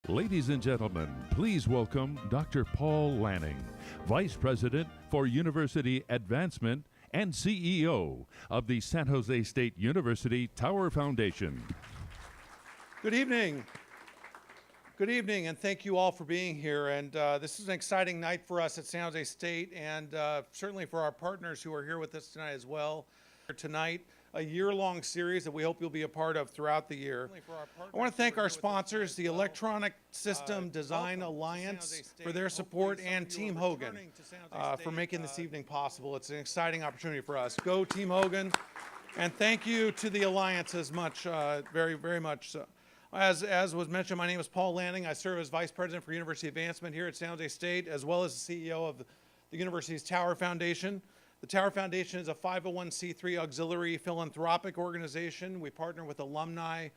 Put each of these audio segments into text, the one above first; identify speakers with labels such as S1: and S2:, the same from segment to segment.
S1: Ladies and gentlemen, please welcome Dr. Paul Lanning, Vice President for University Advancement and CEO of the San Jose State University Tower Foundation.
S2: Good evening. Good evening, and thank you all for being here. And this is an exciting night for us at San Jose State, and certainly for our partners who are here with us tonight as well. Tonight, a year-long series that we hope you'll be a part of throughout the year. I want to thank our sponsors, the Electronic System Design Alliance, for their support, and Team Hogan for making this evening possible. It's an exciting opportunity for us. Go Team Hogan, and thank you to the Alliance as much, very, very much so. As was mentioned, my name is Paul Lanning. I serve as Vice President for University Advancement here at San Jose State, as well as the CEO of the university's Tower Foundation. The Tower Foundation is a 501c3 auxiliary philanthropic organization. We partner with alumni,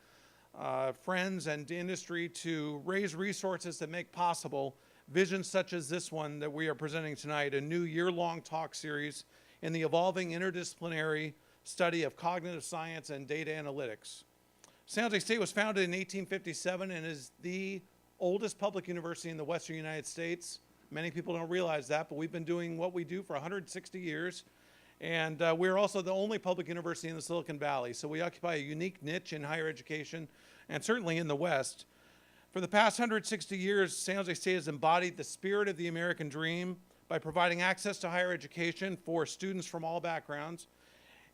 S2: friends, and industry to raise resources that make possible visions such as this one that we are presenting tonight, a new year-long talk series in the evolving interdisciplinary study of cognitive science and data analytics. San Jose State was founded in 1857 and is the oldest public university in the Western United States. Many people don't realize that, but we've been doing what we do for 160 years. And we're also the only public university in the Silicon Valley. So we occupy a unique niche in higher education, and certainly in the West. For the past 160 years, San Jose State has embodied the spirit of the American dream by providing access to higher education for students from all backgrounds.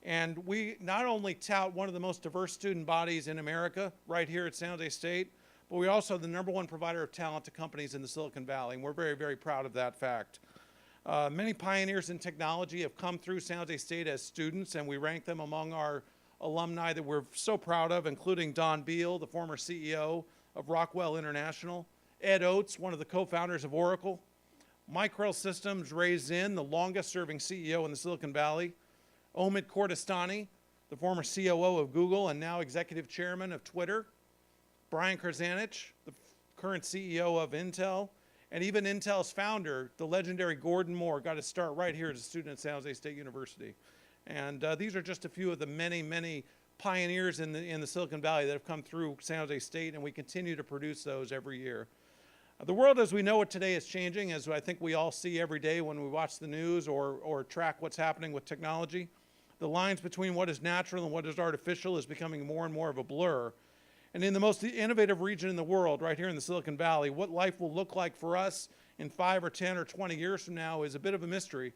S2: And we not only tout one of the most diverse student bodies in America right here at San Jose State, but we're also the #1 provider of talent to companies in the Silicon Valley, and we're very, very proud of that fact. Many pioneers in technology have come through San Jose State as students, and we rank them among our alumni that we're so proud of, including Don Beal, the former CEO of Rockwell International, Ed Oates, one of the co-founders of Oracle, Micrel Systems, Ray Zinn, the longest-serving CEO in the Silicon Valley, Omid Kordestani, the former COO of Google and now executive chairman of Twitter, Brian Krzanich, the current CEO of Intel, and even Intel's founder, the legendary Gordon Moore, got his start right here as a student at San Jose State University. And these are just a few of the many, many pioneers in the Silicon Valley that have come through San Jose State, and we continue to produce those every year. The world as we know it today is changing, as I think we all see every day when we watch the news or track what's happening with technology. The lines between what is natural and what is artificial is becoming more and more of a blur. And in the most innovative region in the world, right here in the Silicon Valley, what life will look like for us in 5 or 10 or 20 years from now is a bit of a mystery.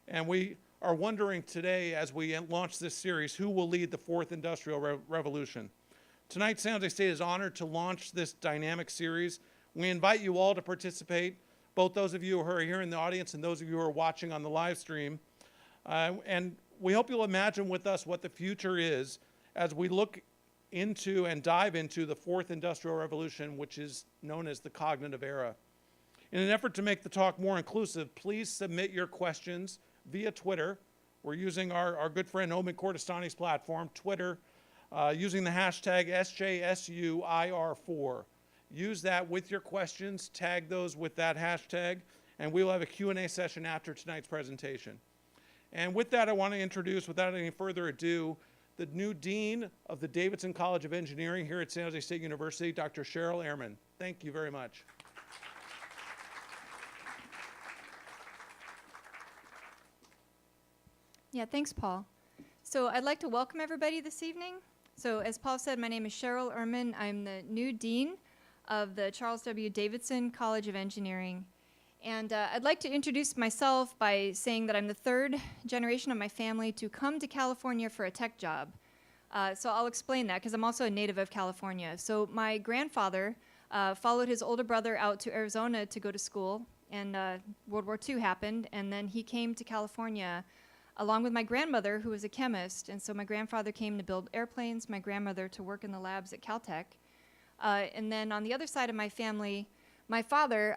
S2: And we are wondering today, as we launch this series, who will lead the fourth industrial revolution. Tonight, San Jose State is honored to launch this dynamic series. We invite you all to participate, both those of you who are here in the audience and those of you who are watching on the live stream. And we hope you'll imagine with us what the future is as we look into and dive into the fourth industrial revolution, which is known as the cognitive era. In an effort to make the talk more inclusive, please submit your questions via Twitter. We're using our good friend Omid Kordestani's platform, Twitter, using the hashtag SJSUIR4. Use that with your questions, tag those with that hashtag, and we will have a Q&A session after tonight's presentation. And with that, I want to introduce, without any further ado, the new Dean of the Davidson College of Engineering here at San Jose State University, Dr. Sheryl Armand. Thank you very much.
S3: Yeah, thanks, Paul. So I'd like to welcome everybody this evening. So as Paul said, my name is Sheryl Armand. I'm the new Dean of the Charles W. Davidson College of Engineering. And I'd like to introduce myself by saying that I'm the third generation of my family to come to California for a tech job. So I'll explain that because I'm also a native of California. So my grandfather followed his older brother out to Arizona to go to school, and World War II happened, and then he came to California along with my grandmother, who was a chemist. And so my grandfather came to build airplanes, my grandmother to work in the labs at Caltech. And then on the other side of my family, my father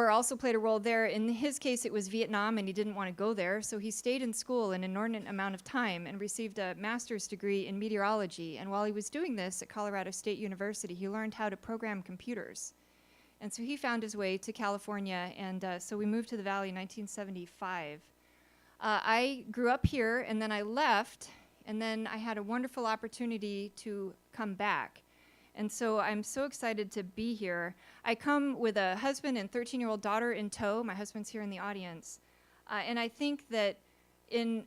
S3: also played a role there. In his case, it was Vietnam, and he didn't want to go there, so he stayed in school an inordinate amount of time and received a master's degree in meteorology. And while he was doing this at Colorado State University, he learned how to program computers. And so he found his way to California, and so we moved to the Valley in 1975. I grew up here, and then I left, and then I had a wonderful opportunity to come back. And so I'm so excited to be here. I come with a husband and 13-year-old daughter in tow. My husband's here in the audience. And I think that in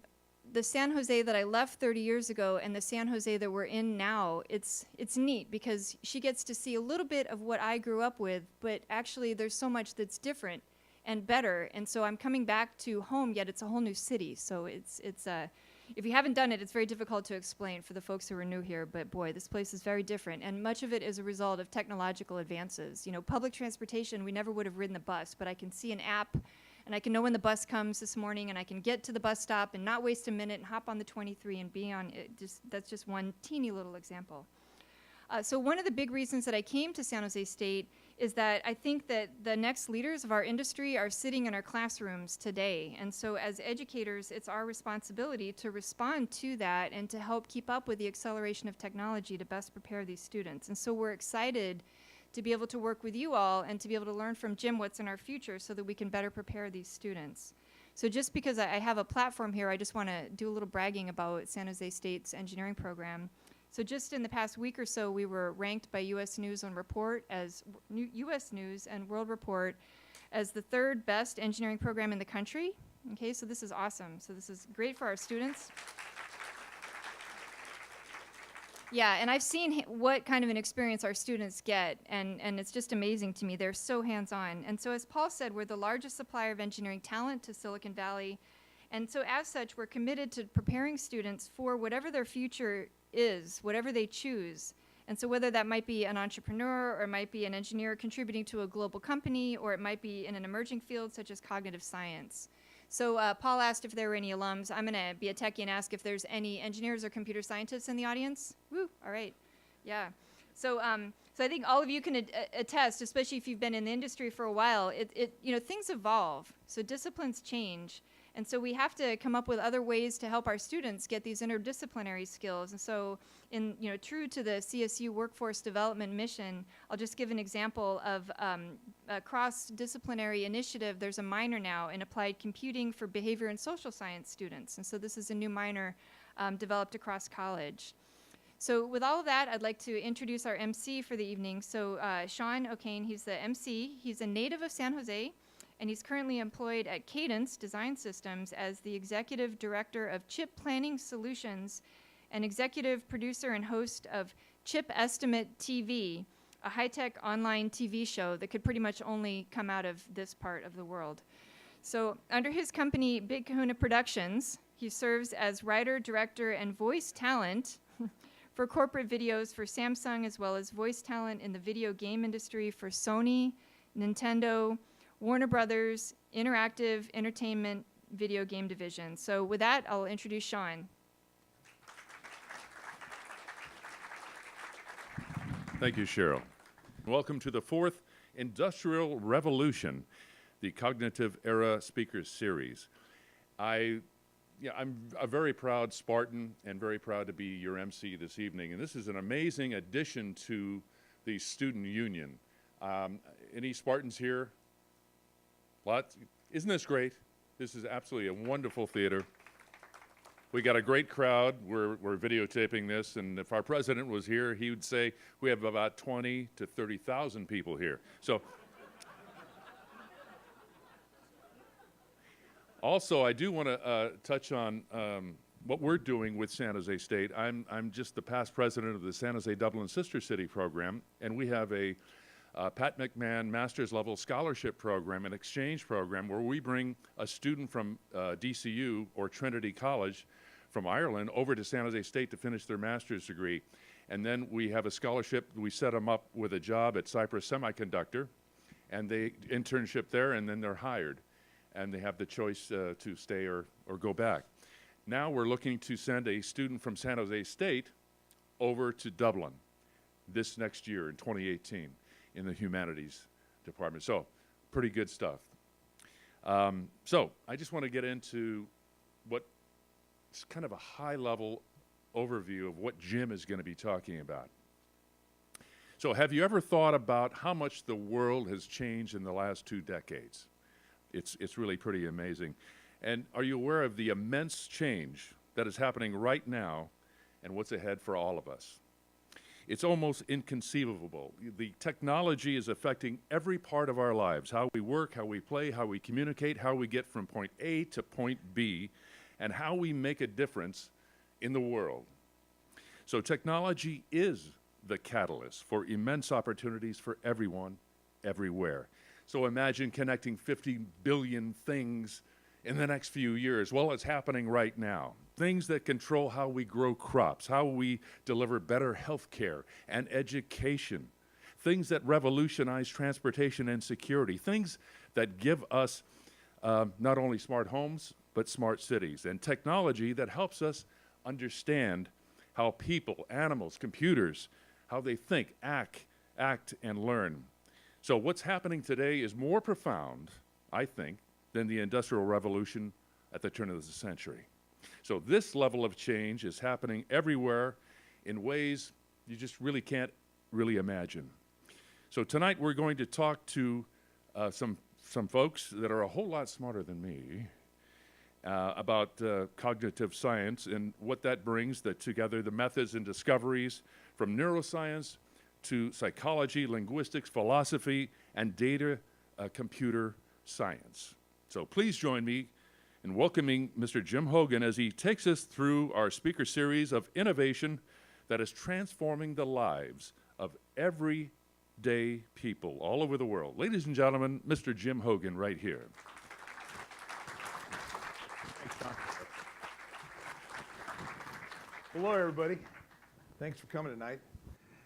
S3: the San Jose that I left 30 years ago and the San Jose that we're in now, it's neat because she gets to see a little bit of what I grew up with, but actually there's so much that's different and better. And so I'm coming back to home, yet it's a whole new city. So it's if you haven't done it, it's very difficult to explain for the folks who are new here, but boy, this place is very different. And much of it is a result of technological advances. You know, public transportation, we never would have ridden the bus, but I can see an app and I can know when the bus comes this morning and I can get to the bus stop and not waste a minute and hop on the 23 and be on it. That's just one teeny little example. So one of the big reasons that I came to San Jose State is that I think that the next leaders of our industry are sitting in our classrooms today. And so as educators, it's our responsibility to respond to that and to help keep up with the acceleration of technology to best prepare these students. And so we're excited to be able to work with you all and to be able to learn from Jim what's in our future so that we can better prepare these students. So just because I have a platform here, I just want to do a little bragging about San Jose State's engineering program. So just in the past week or so, we were ranked by U.S. News and U.S. News and World Report as the 3rd best engineering program in the country. Okay, so this is awesome. So this is great for our students. Yeah, and I've seen what kind of an experience our students get, and it's just amazing to me. They're so hands-on. And so as Paul said, we're the largest supplier of engineering talent to Silicon Valley. And so as such, we're committed to preparing students for whatever their future is, whatever they choose. And so whether that might be an entrepreneur, or it might be an engineer contributing to a global company, or it might be in an emerging field such as cognitive science. So Paul asked if there were any alums. I'm going to be a techie and ask if there's any engineers or computer scientists in the audience. Woo, all right. Yeah. So I think all of you can attest, especially if you've been in the industry for a while, things evolve. So disciplines change. And so we have to come up with other ways to help our students get these interdisciplinary skills. And so true to the CSU workforce development mission, I'll just give an example of a cross-disciplinary initiative. There's a minor now in applied computing for behavior and social science students. And so this is a new minor developed across college. So with all of that, I'd like to introduce our MC for the evening. So Sean O'Kane, he's the MC. He's a native of San Jose. And he's currently employed at Cadence Design Systems as the Executive Director of Chip Planning Solutions and Executive Producer and host of Chip Estimate TV, a high-tech online TV show that could pretty much only come out of this part of the world. So under his company, Big Kahuna Productions, he serves as writer, director, and voice talent for corporate videos for Samsung, as well as voice talent in the video game industry for Sony, Nintendo, Warner Brothers, Interactive Entertainment Video Game Division. So with that, I'll introduce Sean.
S1: Thank you, Sheryl. Welcome to the 4th Industrial Revolution, the Cognitive Era Speakers Series. I'm a very proud Spartan and very proud to be your MC this evening. And this is an amazing addition to the student union. Any Spartans here? Lots. Isn't this great? This is absolutely a wonderful theater. We got a great crowd. We're videotaping this, and if our president was here, he would say we have about 20 to 30,000 people here. So, also, I do want to touch on what we're doing with San Jose State. I'm just the past president of the San Jose Dublin Sister City program, and we have a Pat McMahon master's level scholarship program, an exchange program where we bring a student from DCU or Trinity College from Ireland over to San Jose State to finish their master's degree. And then we have a scholarship, we set them up with a job at Cypress Semiconductor, and they internship there, and then they're hired. And they have the choice to stay or go back. Now we're looking to send a student from San Jose State over to Dublin this next year in 2018. In the humanities department. So, pretty good stuff. So, I just want to get into what's kind of a high-level overview of what Jim is going to be talking about. So, have you ever thought about how much the world has changed in the last 2 decades? It's really pretty amazing. And are you aware of the immense change that is happening right now and what's ahead for all of us? It's almost inconceivable. The technology is affecting every part of our lives, how we work, how we play, how we communicate, how we get from point A to point B, and how we make a difference in the world. So technology is the catalyst for immense opportunities for everyone, everywhere. So imagine connecting 50 billion things in the next few years. Well, it's happening right now. Things that control how we grow crops, how we deliver better health care and education, things that revolutionize transportation and security, things that give us not only smart homes, but smart cities, and technology that helps us understand how people, animals, computers, how they think, act, and learn. So what's happening today is more profound, I think, than the Industrial Revolution at the turn of the century. So this level of change is happening everywhere in ways you just really can't really imagine. So tonight we're going to talk to some folks that are a whole lot smarter than me about cognitive science and what that brings together, the methods and discoveries from neuroscience to psychology, linguistics, philosophy, and data computer science. So please join me in welcoming Mr. Jim Hogan as he takes us through our speaker series of innovation that is transforming the lives of everyday people all over the world. Ladies and gentlemen, Mr. Jim Hogan right here.
S4: Thanks, John. Hello, everybody. Thanks for coming tonight.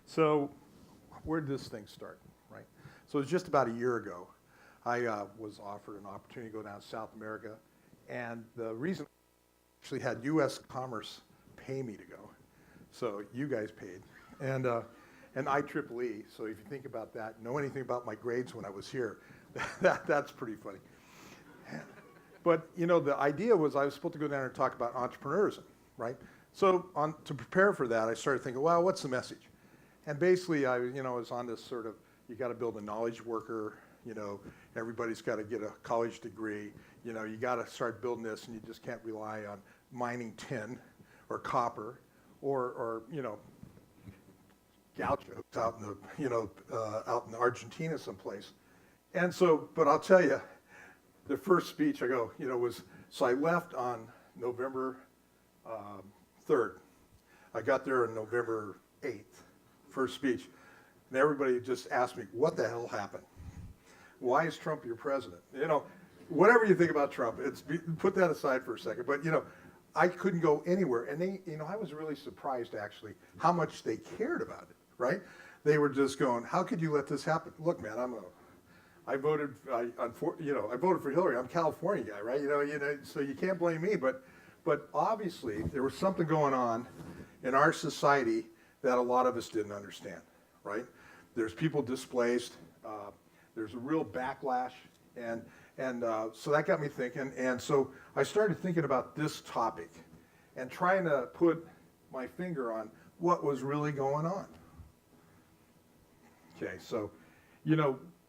S4: So, where did this thing start, right? So it was just about a year ago. I was offered an opportunity to go down to South America, and the reason I actually had U.S. Commerce pay me to go. So you guys paid. And IEEE, so if you think about that, know anything about my grades when I was here, that's pretty funny. But, you know, the idea was I was supposed to go down and talk about entrepreneurism, right? So to prepare for that, I started thinking, well, what's the message? And basically, I was on this sort of, you got to build a knowledge worker, everybody's got to get a college degree, you got to start building this, and you just can't rely on mining tin or copper or gauchos out in out in Argentina someplace. And so, but I'll tell you, the first speech so I left on November 3rd. I got there on November 8th, first speech. And everybody just asked me, what the hell happened? Why is Trump your president? Whatever you think about Trump, put that aside for a second. But, I couldn't go anywhere. And they, I was really surprised, actually, how much they cared about it, right? They were just going, how could you let this happen? Look, man, I voted for Hillary. I'm a California guy, right? So you can't blame me. But obviously, there was something going on in our society that a lot of us didn't understand, right? There's people displaced. There's a real backlash, and so that got me thinking. And so I started thinking about this topic and trying to put my finger on what was really going on. Okay, so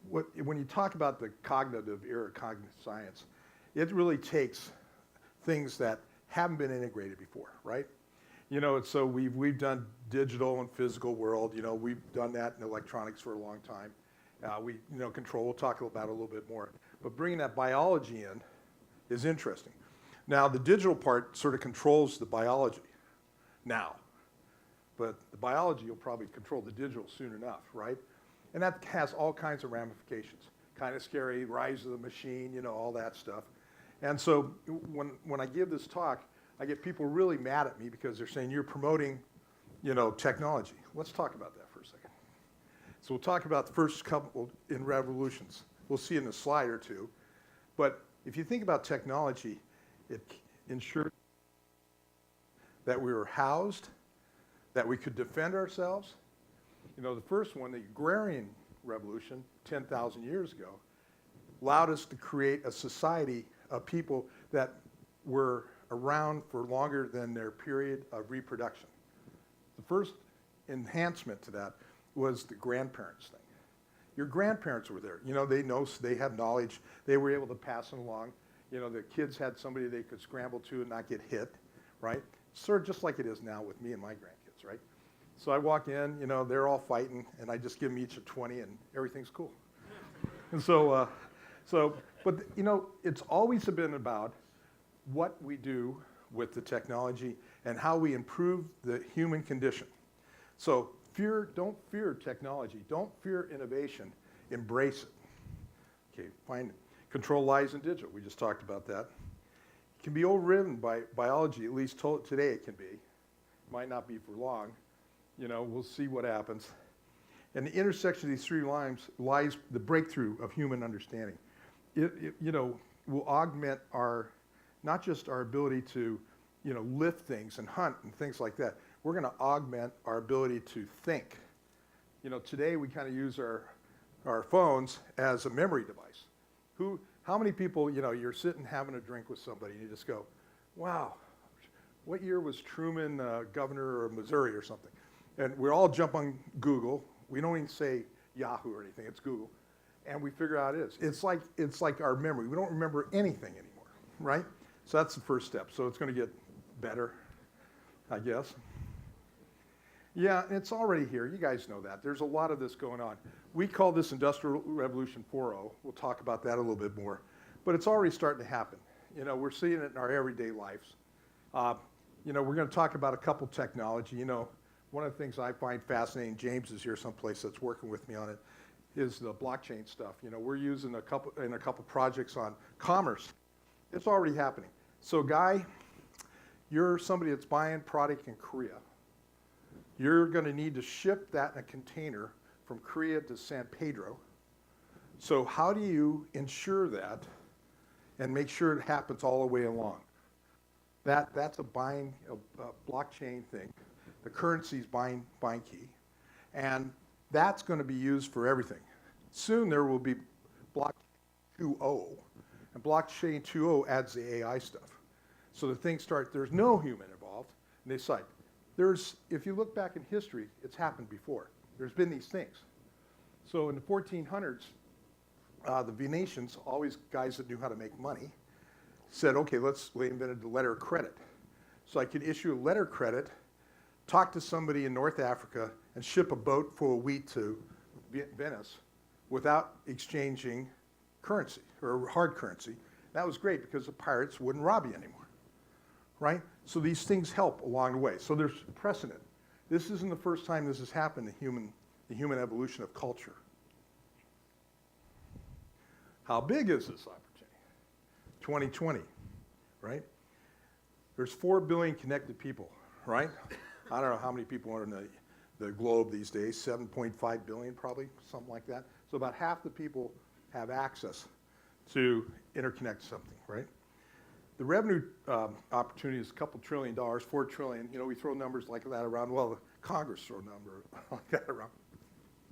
S4: when you talk about the cognitive era, cognitive science, it really takes things that haven't been integrated before, right? So we've done digital and physical world. We've done that in electronics for a long time. Control. We'll talk about it a little bit more. But bringing that biology in is interesting. Now, the digital part sort of controls the biology now, but the biology will probably control the digital soon enough, right? And that has all kinds of ramifications. Kind of scary, rise of the machine, all that stuff. And so when I give this talk, I get people really mad at me because they're saying you're promoting, technology. Let's talk about that for a second. So we'll talk about the first couple in revolutions. We'll see in a slide or two. But if you think about technology, it ensured that we were housed, that we could defend ourselves. The first one, the agrarian revolution, 10,000 years ago, allowed us to create a society of people that were around for longer than their period of reproduction. The first enhancement to that was the grandparents thing. Your grandparents were there. They have knowledge. They were able to pass it along. The kids had somebody they could scramble to and not get hit, right? Sort of just like it is now with me and my grandkids, right? So I walk in, they're all fighting, and I just give them each a 20, and everything's cool. And but it's always been about what we do with the technology and how we improve the human condition. So don't fear technology. Don't fear innovation. Embrace it. Okay, find it. Control lies in digital. We just talked about that. It can be overridden by biology, at least today it can be. Might not be for long. We'll see what happens. And the intersection of these three lines lies the breakthrough of human understanding. It will augment not just our ability to, lift things and hunt and things like that. We're going to augment our ability to think. Today we kind of use our phones as a memory device. How many people, you're sitting having a drink with somebody and you just go, wow, what year was Truman governor of Missouri or something? And we all jump on Google. We don't even say Yahoo or anything. It's Google. And we figure out it is. It's like our memory. We don't remember anything anymore, right? So that's the first step. So it's going to get better, I guess. Yeah, it's already here. You guys know that. There's a lot of this going on. We call this Industrial Revolution 4.0. We'll talk about that a little bit more. But it's already starting to happen. We're seeing it in our everyday lives. We're going to talk about a couple technology. One of the things I find fascinating, James is here someplace that's working with me on it, is the blockchain stuff. We're using a couple projects on commerce. It's already happening. So Guy, you're somebody that's buying product in Korea. You're going to need to ship that in a container from Korea to San Pedro. So how do you ensure that and make sure it happens all the way along? That's a blockchain thing. The currency is buying key. And that's going to be used for everything. Soon there will be blockchain 2.0. And blockchain 2.0 adds the AI stuff. So the things there's no human involved. And they cite, if you look back in history, it's happened before. There's been these things. So in the 1400s, the Venetians, always guys that knew how to make money, said, okay, we invented the letter of credit. So I could issue a letter of credit, talk to somebody in North Africa, and ship a boat full of wheat to Venice without exchanging currency, or hard currency. That was great because the pirates wouldn't rob you anymore, right? So these things help along the way. So there's precedent. This isn't the first time this has happened in the human evolution of culture. How big is this opportunity? 2020, right? There's 4 billion connected people, right? I don't know how many people are in the globe these days, 7.5 billion probably, something like that. So about half the people have access to interconnect something, right? The revenue opportunity is a couple $1 trillion, $4 trillion. We throw numbers like that around. Well, the Congress throw a number like that around.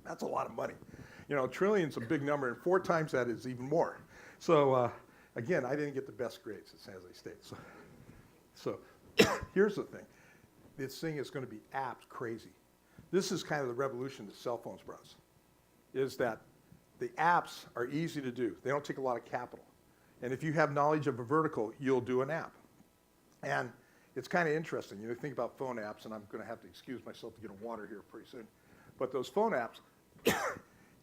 S4: That's a lot of money. $1 trillion is a big number, and 4 times that is even more. So again, I didn't get the best grades at San Jose State. So here's the thing. This thing is going to be apps crazy. This is kind of the revolution that cell phones brought us, is that the apps are easy to do. They don't take a lot of capital. And if you have knowledge of a vertical, you'll do an app. And it's kind of interesting. Think about phone apps, and I'm going to have to excuse myself to get a water here pretty soon. But those phone apps,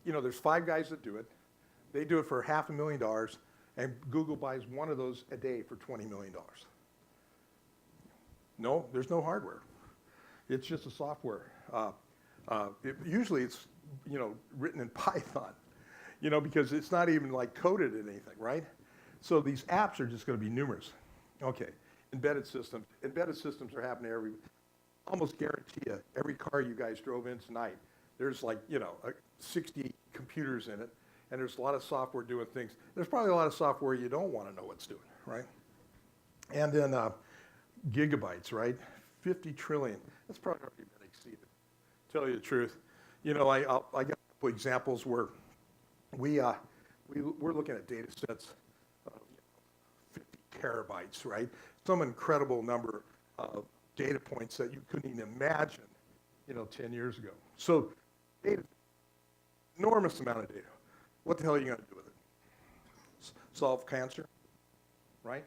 S4: there's 5 guys that do it. They do it for $500,000, and Google buys one of those a day for $20 million. No, there's no hardware. It's just a software. Usually it's, written in Python, because it's not even like coded in anything, right? So these apps are just going to be numerous. Okay, embedded systems. Embedded systems are happening almost guarantee you, every car you guys drove in tonight, there's 60 computers in it, and there's a lot of software doing things. There's probably a lot of software you don't want to know what's doing, right? And then gigabytes, right? 50 trillion. That's probably already been exceeded. To tell you the truth, I got a couple examples where we're looking at data sets of 50 terabytes, right? Some incredible number of data points that you couldn't even imagine, 10 years ago. So data, enormous amount of data. What the hell are you going to do with it? Solve cancer, right?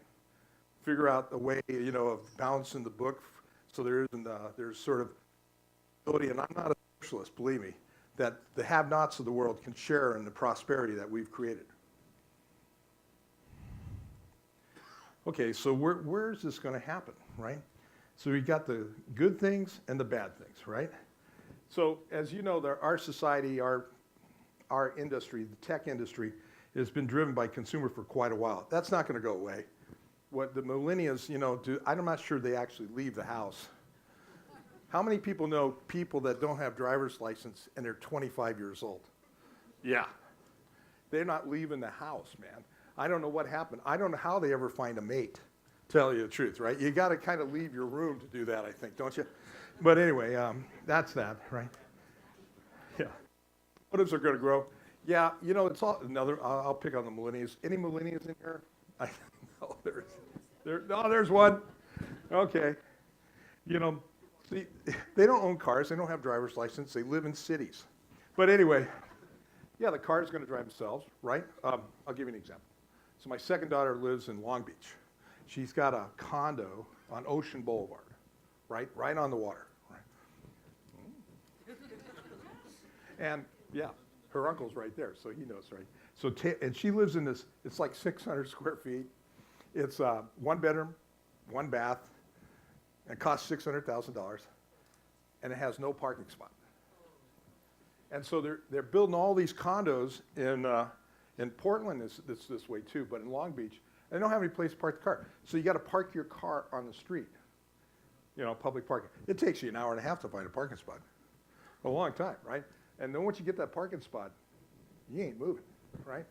S4: Figure out a way, of balancing the book so there's sort of ability, and I'm not a socialist, believe me, that the have-nots of the world can share in the prosperity that we've created. Okay, so where is this going to happen, right? So we got the good things and the bad things, right? So as you know, our society, our industry, the tech industry, has been driven by consumer for quite a while. That's not going to go away. What the millennials, do, I'm not sure they actually leave the house. How many people know people that don't have driver's license and they're 25 years old? Yeah. They're not leaving the house, man. I don't know what happened. I don't know how they ever find a mate, tell you the truth, right? You got to kind of leave your room to do that, I think, don't you? But anyway, that's that, right? Yeah. Motives are going to grow. Yeah, it's all another. I'll pick on the millennials. Any millennials in here? No, there's one. Okay. See, they don't own cars. They don't have driver's license. They live in cities. But anyway, yeah, the car is going to drive themselves, right? I'll give you an example. So my second daughter lives in Long Beach. She's got a condo on Ocean Boulevard, right on the water. Right? And yeah, her uncle's right there, so he knows, right? So and she lives in this. It's like 600 square feet. It's 1 bedroom, 1 bath. And it costs $600,000, and it has no parking spot. And so they're building all these condos in Portland. It's this way too, but in Long Beach, they don't have any place to park the car. So you got to park your car on the street. Public parking. It takes you an hour and a half to find a parking spot. A long time, right? And then once you get that parking spot, you ain't moving, right?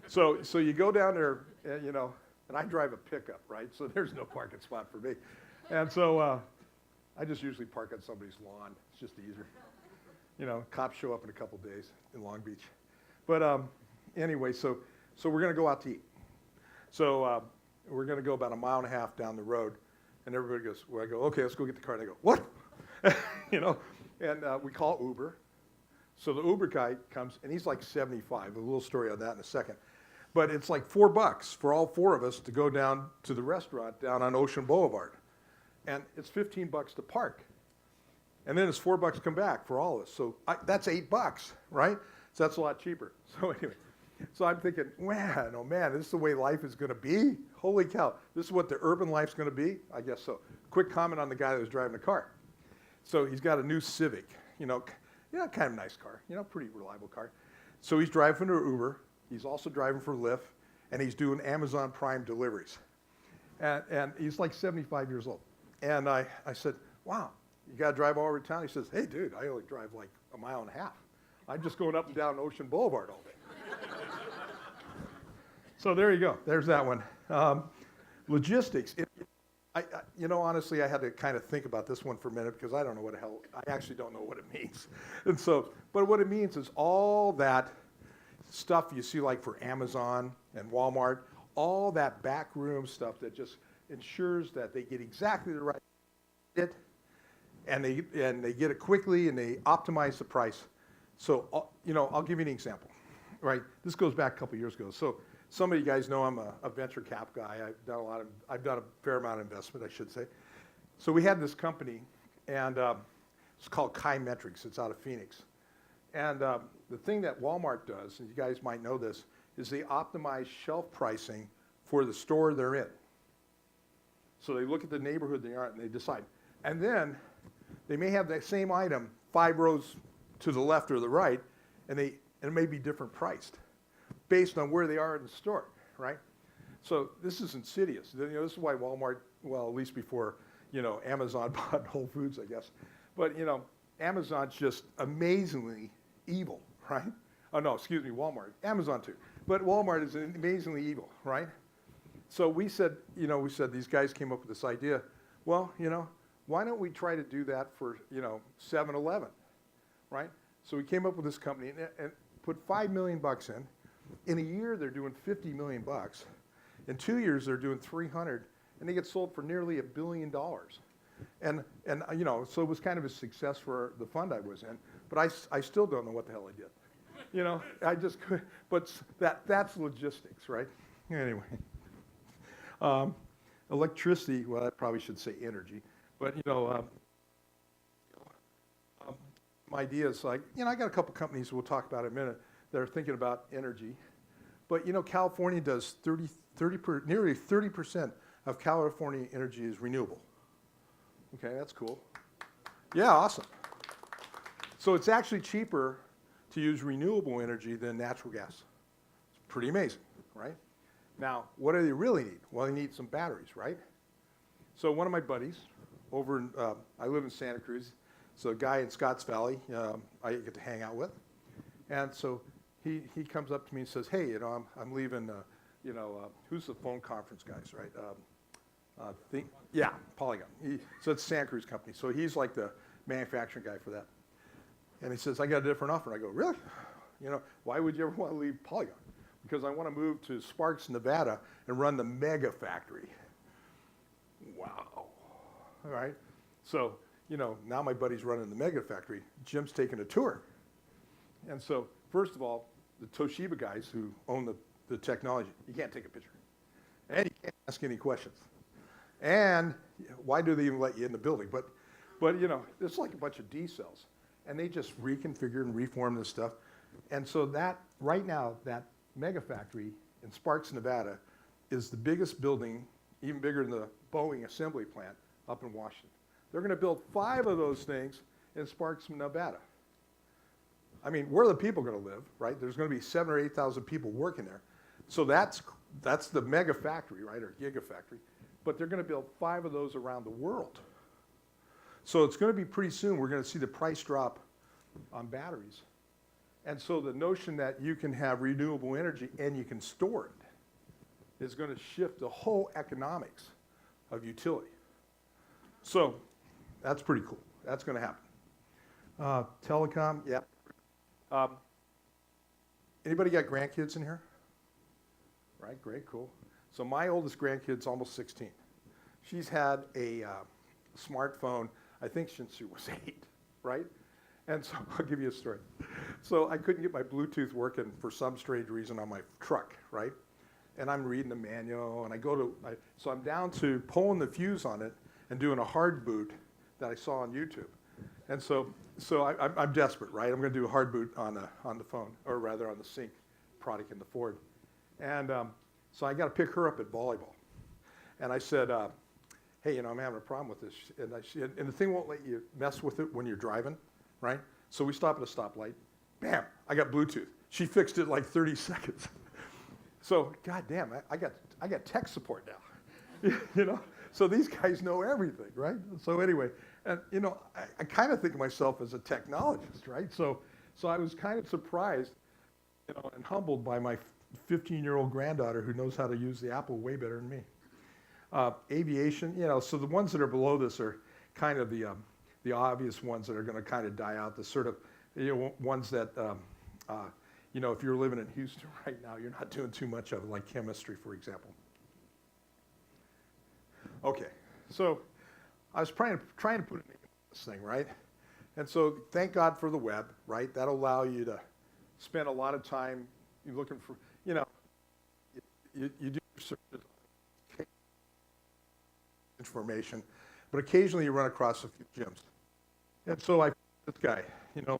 S4: So you go down there, and I drive a pickup, right? So there's no parking spot for me. And so I just usually park on somebody's lawn. It's just easier. Cops show up in a couple days in Long Beach. But anyway, so we're going to go out to eat. So we're going to go about 1.5 miles down the road. And everybody goes, I go, okay, let's go get the car. And they go, what? And we call Uber. So the Uber guy comes, and he's like 75. A little story on that in a second. But it's like $4 for all 4 of us to go down to the restaurant down on Ocean Boulevard. And it's $15 to park. And then it's $4 to come back for all of us. So that's $8, right? So that's a lot cheaper. So anyway, so I'm thinking, man, this is the way life is going to be? Holy cow, this is what the urban life's going to be? I guess so. Quick comment on the guy that was driving the car. So he's got a new Civic, kind of nice car, pretty reliable car. So he's driving for Uber. He's also driving for Lyft, and he's doing Amazon Prime deliveries. And he's like 75 years old. And I said, wow, you got to drive all over town? He says, hey, dude, I only drive like 1.5 miles. I'm just going up and down Ocean Boulevard all day. So there you go. There's that one. Logistics. Honestly, I had to kind of think about this one for a minute because I don't know what the hell, I actually don't know what it means. And so, but what it means is all that stuff you see like for Amazon and Walmart, all that backroom stuff that just ensures that they get exactly the right fit, and they get it quickly, and they optimize the price. So, I'll give you an example, right? This goes back a couple years ago. So some of you guys know I'm a venture cap guy. I've done a fair amount of investment, I should say. So we had this company, and it's called Metrics. It's out of Phoenix. And the thing that Walmart does, and you guys might know this, is they optimize shelf pricing for the store they're in. So they look at the neighborhood they are in, and they decide. And then they may have that same item 5 rows to the left or the right, and it may be different priced based on where they are in the store, right? So this is insidious. This is why Walmart, well, at least before, Amazon bought Whole Foods, I guess. But, Amazon's just amazingly evil, right? Oh, no, excuse me, Walmart. Amazon too. But Walmart is amazingly evil, right? So we said these guys came up with this idea. Well, why don't we try to do that for, 7-Eleven, right? So we came up with this company and put $5 million in. In a year, they're doing $50 million. In 2 years, they're doing 300, and they get sold for nearly $1 billion. And so it was kind of a success for the fund I was in. But I still don't know what the hell I did. I just could. But that's logistics, right? Anyway. Electricity, well, I probably should say energy, but some ideas like, I got a couple companies we'll talk about in a minute that are thinking about energy. But, California does nearly 30% of California energy is renewable. Okay, that's cool. Yeah, awesome. So it's actually cheaper to use renewable energy than natural gas. It's pretty amazing, right? Now, what do they really need? Well, they need some batteries, right? So one of my buddies over in, I live in Santa Cruz, so a guy in Scotts Valley I get to hang out with. And so he comes up to me and says, hey, I'm leaving, who's the phone conference guys, right? Yeah, Polygon. So it's Santa Cruz company. So he's like the manufacturing guy for that. And he says, I got a different offer. And I go, really? Why would you ever want to leave Polygon? Because I want to move to Sparks, Nevada and run the mega factory. Wow. All right. So, now my buddy's running the mega factory. Jim's taking a tour. And so, first of all, the Toshiba guys who own the technology, you can't take a picture. And you can't ask any questions. And why do they even let you in the building? But it's like a bunch of D cells. And they just reconfigure and reform this stuff. And so that, right now, that mega factory in Sparks, Nevada, is the biggest building, even bigger than the Boeing assembly plant up in Washington. They're going to build 5 of those things in Sparks, Nevada. I mean, where are the people going to live, right? There's going to be 7,000 or 8,000 people working there. So that's the mega factory, right, or gigafactory. But they're going to build 5 of those around the world. So it's going to be pretty soon we're going to see the price drop on batteries. And so the notion that you can have renewable energy and you can store it is going to shift the whole economics of utility. So that's pretty cool. That's going to happen. Telecom, yeah. Anybody got grandkids in here? Right, great, cool. So my oldest grandkid's almost 16. She's had a smartphone, I think since she was 8, right? And so I'll give you a story. So I couldn't get my Bluetooth working for some strange reason on my truck, right? And I'm reading the manual, and so I'm down to pulling the fuse on it and doing a hard boot that I saw on YouTube. And so I'm desperate, right? I'm going to do a hard boot on the phone, or rather on the Sync product in the Ford. And so I got to pick her up at volleyball. And I said, hey, I'm having a problem with this. And the thing won't let you mess with it when you're driving, right? So we stop at a stoplight. Bam, I got Bluetooth. She fixed it in like 30 seconds. So, goddamn, I got tech support now. So these guys know everything, right? So anyway, and I kind of think of myself as a technologist, right? So I was kind of surprised, and humbled by my 15-year-old granddaughter who knows how to use the Apple way better than me. Aviation, so the ones that are below this are kind of the obvious ones that are going to kind of die out. The sort of ones that if you're living in Houston right now, you're not doing too much of it, like chemistry, for example. Okay, so I was trying to put it in this thing, right? And so thank God for the web, right? That'll allow you to spend a lot of time looking for, you do searches, information, but occasionally you run across a few gems. And so this guy, the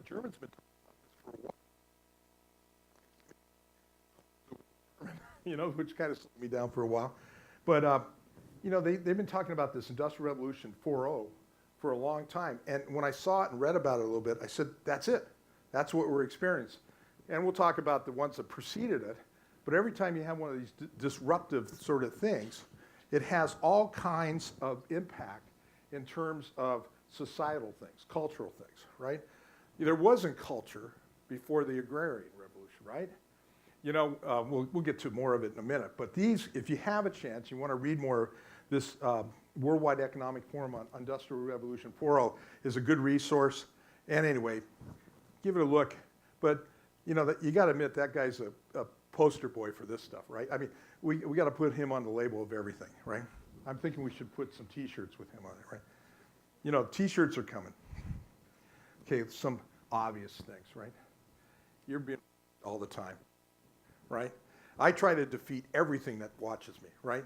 S4: Germans been talking about this for a while. Which kind of slowed me down for a while. But, they've been talking about this Industrial Revolution 4.0 for a long time. And when I saw it and read about it a little bit, I said, that's it. That's what we're experiencing. And we'll talk about the ones that preceded it. But every time you have one of these disruptive sort of things, it has all kinds of impact in terms of societal things, cultural things, right? There wasn't culture before the agrarian revolution, right? We'll get to more of it in a minute. But these, if you have a chance, you want to read more, this Worldwide Economic Forum on Industrial Revolution 4.0 is a good resource. And anyway, give it a look. But, you got to admit that guy's a poster boy for this stuff, right? I mean, we got to put him on the label of everything, right? I'm thinking we should put some T-shirts with him on it, right? T-shirts are coming. Okay, some obvious things, right? You're being all the time, right? I try to defeat everything that watches me, right?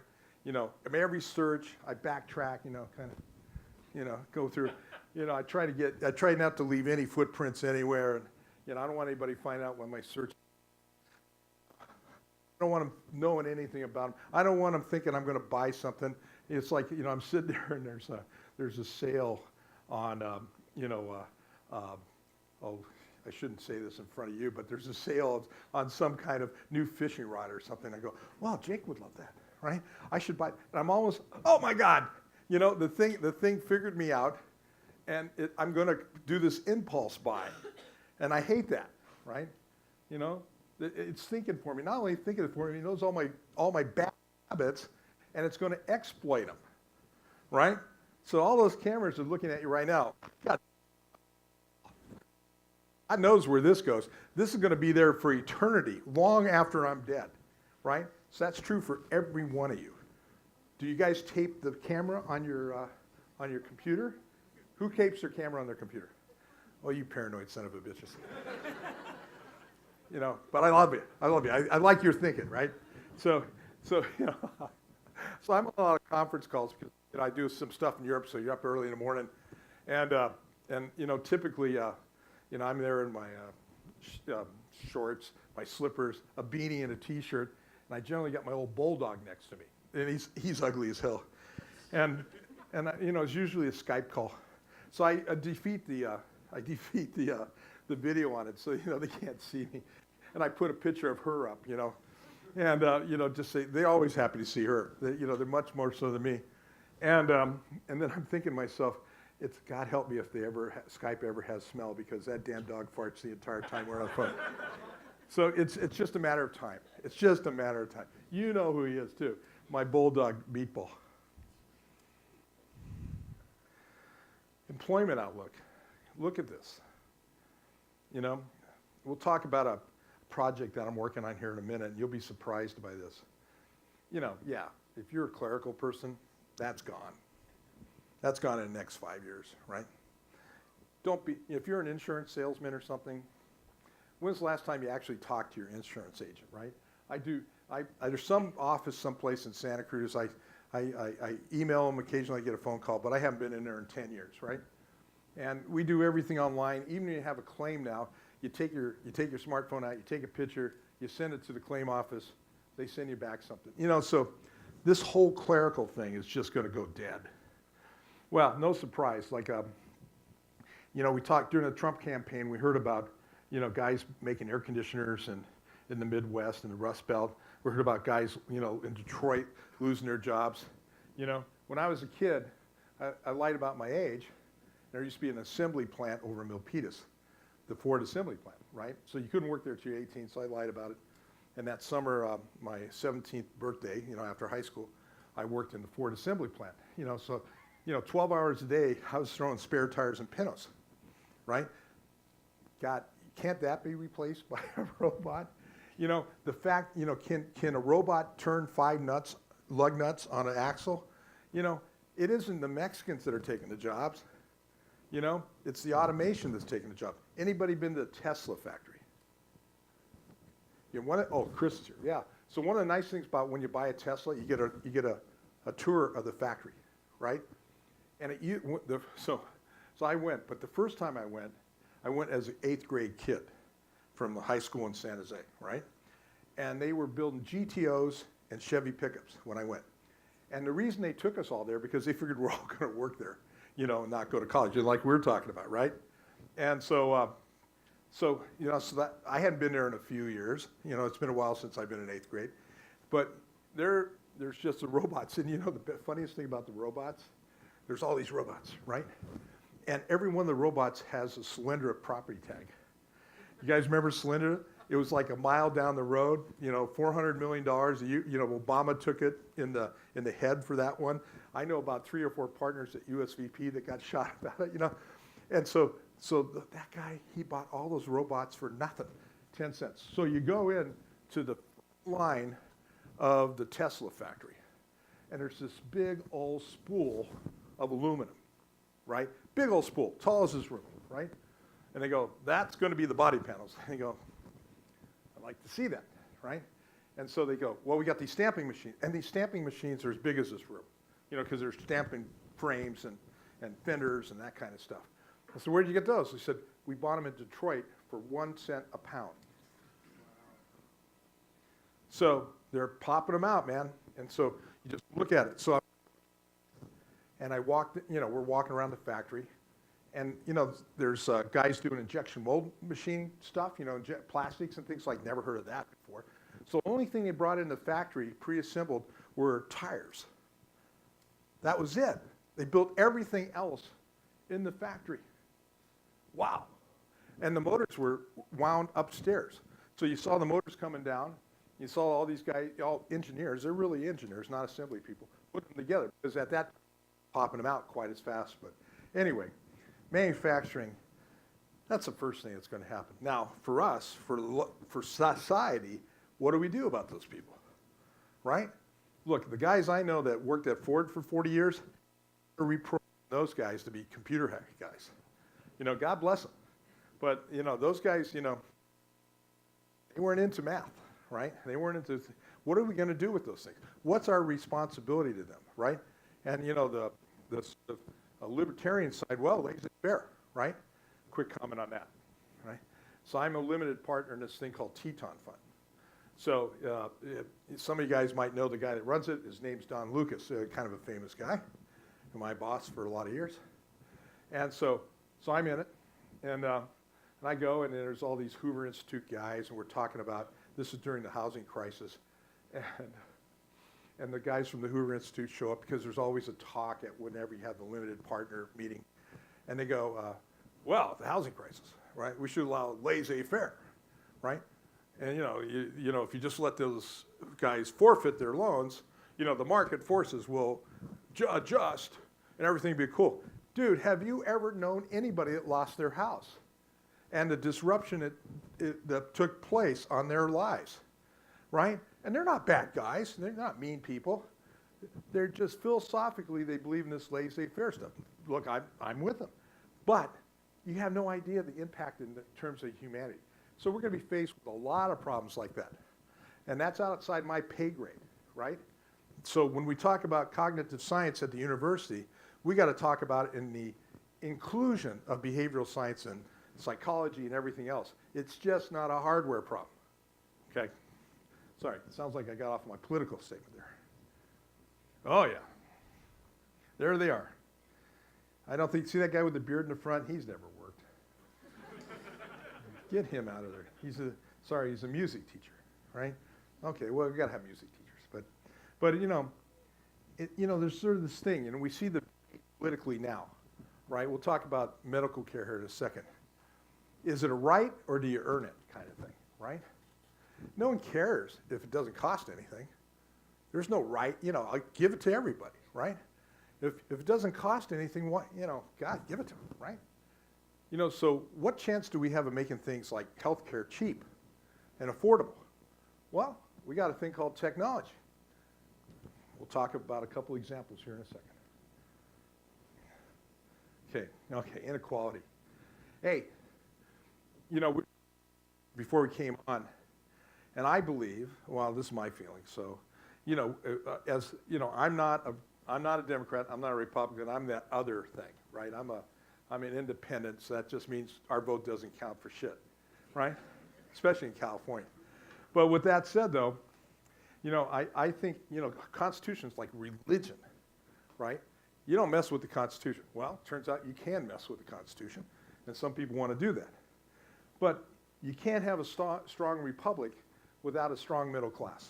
S4: Every search, I backtrack, kind of. go through, I try not to leave any footprints anywhere. And, I don't want anybody to find out when my search. I don't want them knowing anything about them. I don't want them thinking I'm going to buy something. It's like, I'm sitting there and there's a sale on, I shouldn't say this in front of you, but there's a sale on some kind of new fishing rod or something. I go, wow, Jake would love that, right? I should buy it. And I'm almost, oh my God, the thing figured me out, and I'm going to do this impulse buy, and I hate that, right? It's thinking for me. Not only thinking it for me, it knows all my bad habits, and it's going to exploit them, right? So all those cameras are looking at you right now. God knows where this goes. This is going to be there for eternity, long after I'm dead, right? So that's true for every one of you. Do you guys tape the camera on your computer? Who tapes their camera on their computer? Oh, you paranoid son of a bitches. But I love you. I love you. I like your thinking, right? So I'm on a lot of conference calls because I do some stuff in Europe. So you're up early in the morning, and typically, I'm there in my shorts, my slippers, a beanie, and a T-shirt, and I generally got my old bulldog next to me, and he's ugly as hell, and it's usually a Skype call, so I defeat the video on it, so they can't see me, and I put a picture of her up, and just say they're always happy to see her, they're much more so than me, and then I'm thinking to myself, it's God help me if Skype ever has smell, because that damn dog farts the entire time we're on the phone. So it's just a matter of time. It's just a matter of time. You know who he is too, my bulldog Meatball. Employment outlook. Look at this. We'll talk about a project that I'm working on here in a minute, and you'll be surprised by this. If you're a clerical person, that's gone. That's gone in the next 5 years, right? If you're an insurance salesman or something, when's the last time you actually talked to your insurance agent, right? There's some office someplace in Santa Cruz. I email them occasionally, I get a phone call, but I haven't been in there in 10 years, right? And we do everything online. Even if you have a claim now, you take your smartphone out, you take a picture, you send it to the claim office, they send you back something. So this whole clerical thing is just going to go dead. Well, no surprise. Like, we talked during the Trump campaign, we heard about, guys making air conditioners in the Midwest and the Rust Belt. We heard about guys, in Detroit losing their jobs. When I was a kid, I lied about my age. There used to be an assembly plant over in Milpitas, the Ford assembly plant, right? So you couldn't work there till you're 18, so I lied about it. And that summer, my 17th birthday, after high school, I worked in the Ford assembly plant, so 12 hours a day, I was throwing spare tires and pintos, right? God, can't that be replaced by a robot? The fact, can a robot turn 5 lug nuts on an axle? It isn't the Mexicans that are taking the jobs. It's the automation that's taking the job. Anybody been to the Tesla factory? Chris is here, yeah. So one of the nice things about when you buy a Tesla, you get a tour of the factory, right? And so I went, but the first time I went as an 8th grade kid from the high school in San Jose, right? And they were building GTOs and Chevy pickups when I went. And the reason they took us all there, because they figured we're all going to work there, and not go to college, like we were talking about, right? And so that I hadn't been there in a few years. It's been a while since I've been in 8th grade. But there's just the robots. And the funniest thing about the robots, there's all these robots, right? And every one of the robots has a Solyndra property tag. You guys remember Solyndra? It was like a mile down the road, $400 million. Obama took it in the head for that one. I know about 3 or 4 partners at USVP that got shot about it, And so that guy, he bought all those robots for nothing, 10 cents. So you go in to the line of the Tesla factory, and there's this big old spool of aluminum, right? Big old spool, tall as this room, right? And they go, that's going to be the body panels. And they go, I'd like to see that, right? And so they go, well, we got these stamping machines, and these stamping machines are as big as this room, because they're stamping frames and fenders and that kind of stuff. I said, where'd you get those? He said, we bought them in Detroit for 1 cent a pound. So they're popping them out, man. And so you just look at it. And I walked, we're walking around the factory. And, there's guys doing injection mold machine stuff, plastics and things like, never heard of that before. So the only thing they brought in the factory pre-assembled were tires. That was it. They built everything else in the factory. Wow. And the motors were wound upstairs. So you saw the motors coming down. You saw all these guys, all engineers. They're really engineers, not assembly people, put them together. Because at that time, popping them out quite as fast. But anyway, manufacturing, that's the first thing that's going to happen. Now, for us, for society, what do we do about those people, right? Look, the guys I know that worked at Ford for 40 years, are reprogramming those guys to be computer hack guys. God bless them. But, those guys, they weren't into math, right? They weren't into, what are we going to do with those things? What's our responsibility to them, right? And, the libertarian side, well, laissez-faire, right? Quick comment on that, right? So I'm a limited partner in this thing called Teton Fund. So some of you guys might know the guy that runs it. His name's Don Lucas, kind of a famous guy, my boss for a lot of years. And so I'm in it, and I go, and there's all these Hoover Institute guys, and we're talking about, this is during the housing crisis, and the guys from the Hoover Institute show up because there's always a talk at whenever you have the limited partner meeting, and they go, well, the housing crisis, right? We should allow laissez-faire, right? And if you just let those guys forfeit their loans, the market forces will adjust and everything will be cool. Dude, have you ever known anybody that lost their house and the disruption that took place on their lives, right? And they're not bad guys. They're not mean people. They're just philosophically, they believe in this laissez-faire stuff. Look, I'm with them. But you have no idea the impact in terms of humanity. So we're going to be faced with a lot of problems like that. And that's outside my pay grade, right? So when we talk about cognitive science at the university, we got to talk about it in the inclusion of behavioral science and psychology and everything else. It's just not a hardware problem, okay? Sorry, it sounds like I got off my political statement there. Oh, yeah. There they are. I don't think, see that guy with the beard in the front? He's never worked. Get him out of there. He's a music teacher, right? Okay, well, we got to have music teachers. But there's sort of this thing, we see the politically now, right? We'll talk about medical care here in a second. Is it a right or do you earn it kind of thing, right? No one cares if it doesn't cost anything. There's no right, I give it to everybody, right? If it doesn't cost anything, what, God, give it to them, right? So what chance do we have of making things like healthcare cheap and affordable? Well, we got a thing called technology. We'll talk about a couple examples here in a second. Okay, inequality. Hey, before we came on, and I believe, well, this is my feeling. So, I'm not a Democrat. I'm not a Republican. I'm that other thing, right? I'm an independent. So that just means our vote doesn't count for shit, right? Especially in California. But with that said, though, I think Constitution's like religion, right? You don't mess with the Constitution. Well, turns out you can mess with the Constitution, and some people want to do that. But you can't have a strong republic without a strong middle class.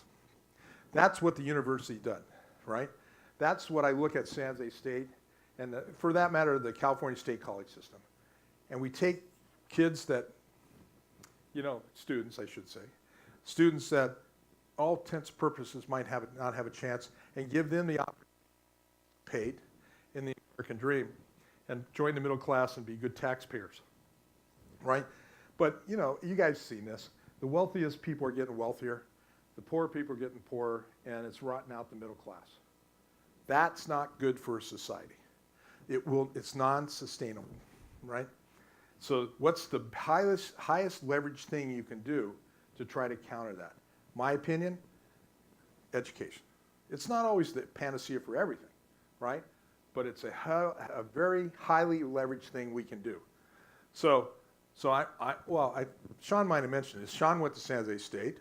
S4: That's what the university done, right? That's what I look at San Jose State, and for that matter, the California State College system. And we take kids that, students, I should say, students that all intents and purposes might not have a chance, and give them the opportunity to participate in the American dream and join the middle class and be good taxpayers, right? But, you guys have seen this. The wealthiest people are getting wealthier. The poor people are getting poorer, and it's rotting out the middle class. That's not good for a society. It's non-sustainable, right? So what's the highest leverage thing you can do to try to counter that? My opinion, education. It's not always the panacea for everything, right? but it's a very highly leveraged thing we can do. So Sean might have mentioned this. Sean went to San Jose State.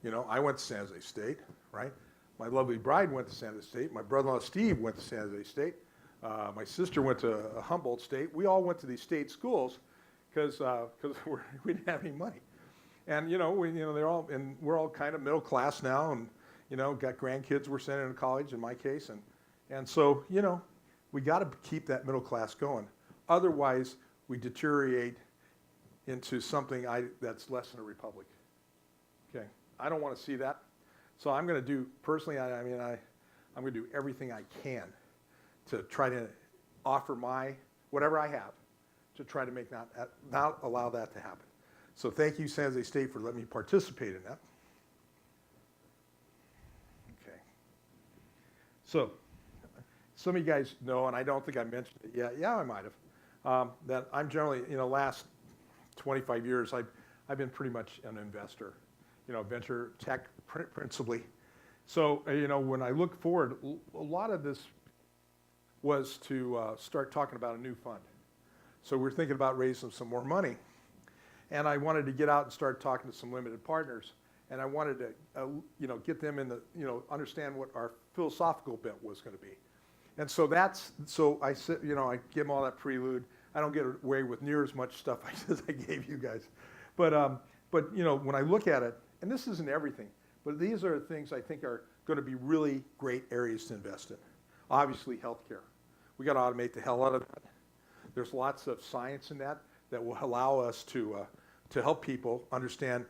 S4: You know, I went to San Jose State, right? My lovely bride went to San Jose State. My brother-in-law Steve went to San Jose State. My sister went to Humboldt State. We all went to these state schools because we didn't have any money. And we're all kind of middle class now, and got grandkids we're sending to college in my case, and so we got to keep that middle class going. Otherwise, we deteriorate into something that's less than a republic. Okay, I don't want to see that. So I'm going to do personally. I'm going to do everything I can to try to offer whatever I have to try to make not allow that to happen. So thank you, San Jose State, for letting me participate in that. Okay. So some of you guys know, and I don't think I mentioned it yet. Yeah, I might have. That I'm generally, last 25 years, I've been pretty much an investor, venture tech principally. So, when I look forward, a lot of this was to start talking about a new fund. So we're thinking about raising some more money. And I wanted to get out and start talking to some limited partners. And I wanted to, get them in understand what our philosophical bent was going to be. And so I said, I give them all that prelude. I don't get away with near as much stuff as I gave you guys. But when I look at it, and this isn't everything, but these are things I think are going to be really great areas to invest in. Obviously, healthcare. We got to automate the hell out of that. There's lots of science in that will allow us to help people understand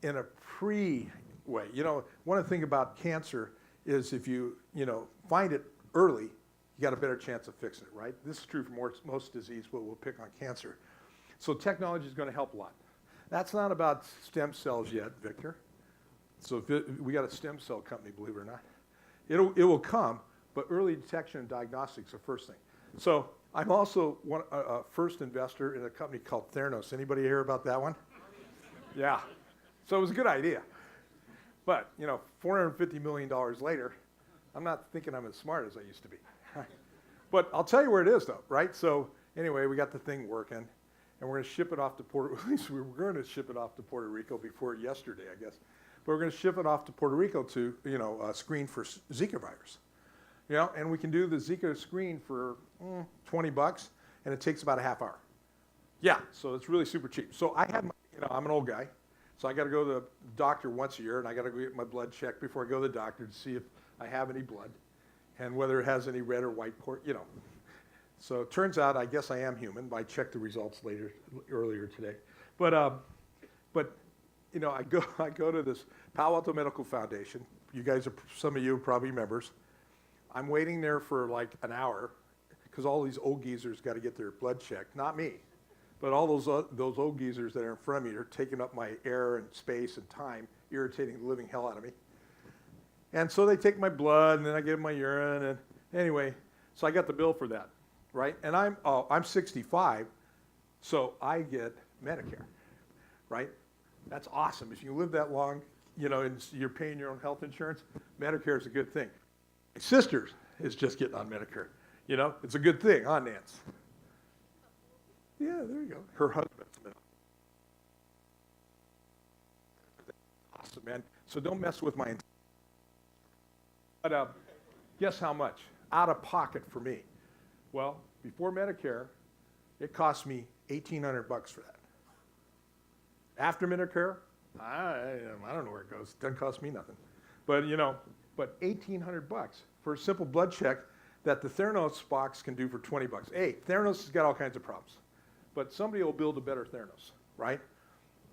S4: in a pre-way. One of the things about cancer is if you find it early, you got a better chance of fixing it, right? This is true for most disease, but we'll pick on cancer. So technology is going to help a lot. That's not about stem cells yet, Victor. So we got a stem cell company, believe it or not. It will come, but early detection and diagnostics are first thing. So I'm also a first investor in a company called Theranos. Anybody hear about that one? Yeah. So it was a good idea. But, $450 million later, I'm not thinking I'm as smart as I used to be. But I'll tell you where it is, though, right? So anyway, we got the thing working, and we're going to ship it off to at least we were going to ship it off to Puerto Rico before yesterday, I guess. But we're going to ship it off to Puerto Rico to, screen for Zika virus. And we can do the Zika screen for $20, and it takes about a half hour. Yeah, so it's really super cheap. So I have, I'm an old guy, so I got to go to the doctor once a year, and I got to go get my blood checked before I go to the doctor to see if I have any blood, and whether it has any red or white port, So it turns out, I guess I am human. I checked the results earlier today, but I go to this Palo Alto Medical Foundation. You guys some of you are probably members. I'm waiting there for like an hour because all these old geezers got to get their blood checked. Not me, but all those old geezers that are in front of me are taking up my air and space and time, irritating the living hell out of me. And so they take my blood, and then I give them my urine, and anyway, so I got the bill for that, right? And I'm 65, so I get Medicare, right? That's awesome. If you live that long, and you're paying your own health insurance, Medicare is a good thing. My sister is just getting on Medicare. It's a good thing, huh, Nance? Yeah, there you go. Her husband's awesome, man. So don't mess with my. But guess how much? Out of pocket for me. Well, before Medicare, it cost me $1,800 for that. After Medicare, I don't know where it goes. It doesn't cost me nothing. But but $1,800 for a simple blood check that the Theranos box can do for $20. Hey, Theranos has got all kinds of problems, but somebody will build a better Theranos, right?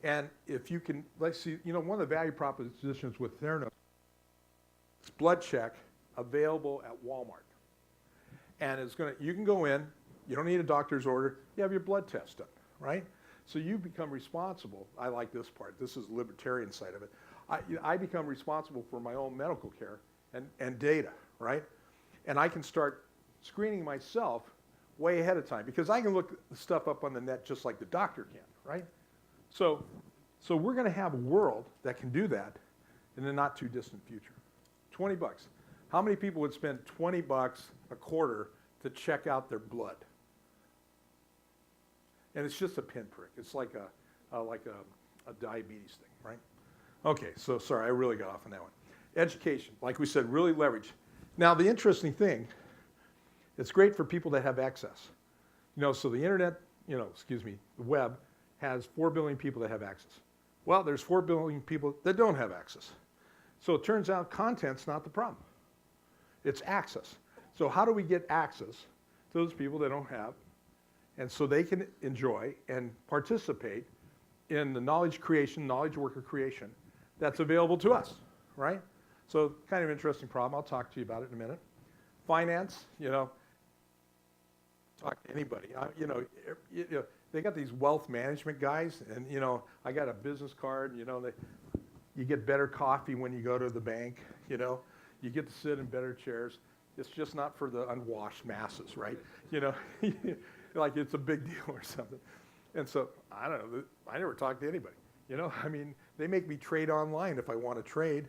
S4: And if you can, let's see, one of the value propositions with Theranos is blood check available at Walmart. And you can go in, you don't need a doctor's order, you have your blood test done, right? So you become responsible. I like this part. This is the libertarian side of it. I become responsible for my own medical care and data, right? And I can start screening myself way ahead of time because I can look the stuff up on the net just like the doctor can, right? So we're going to have a world that can do that in the not too distant future. $20. How many people would spend $20 a quarter to check out their blood. And it's just a pinprick. It's like a diabetes thing, right? Okay, so sorry, I really got off on that one. Education, like we said, really leverage. Now, the interesting thing, it's great for people that have access. So the internet, the web has 4 billion people that have access. Well, there's 4 billion people that don't have access. So it turns out content's not the problem. It's access. So how do we get access to those people that don't have, and so they can enjoy and participate in the knowledge creation, knowledge worker creation that's available to us, right? So kind of interesting problem. I'll talk to you about it in a minute. Finance, talk to anybody. They got these wealth management guys, and I got a business card. You get better coffee when you go to the bank. You get to sit in better chairs. It's just not for the unwashed masses, right? Like it's a big deal or something. And so I don't know. I never talk to anybody. They make me trade online if I want to trade.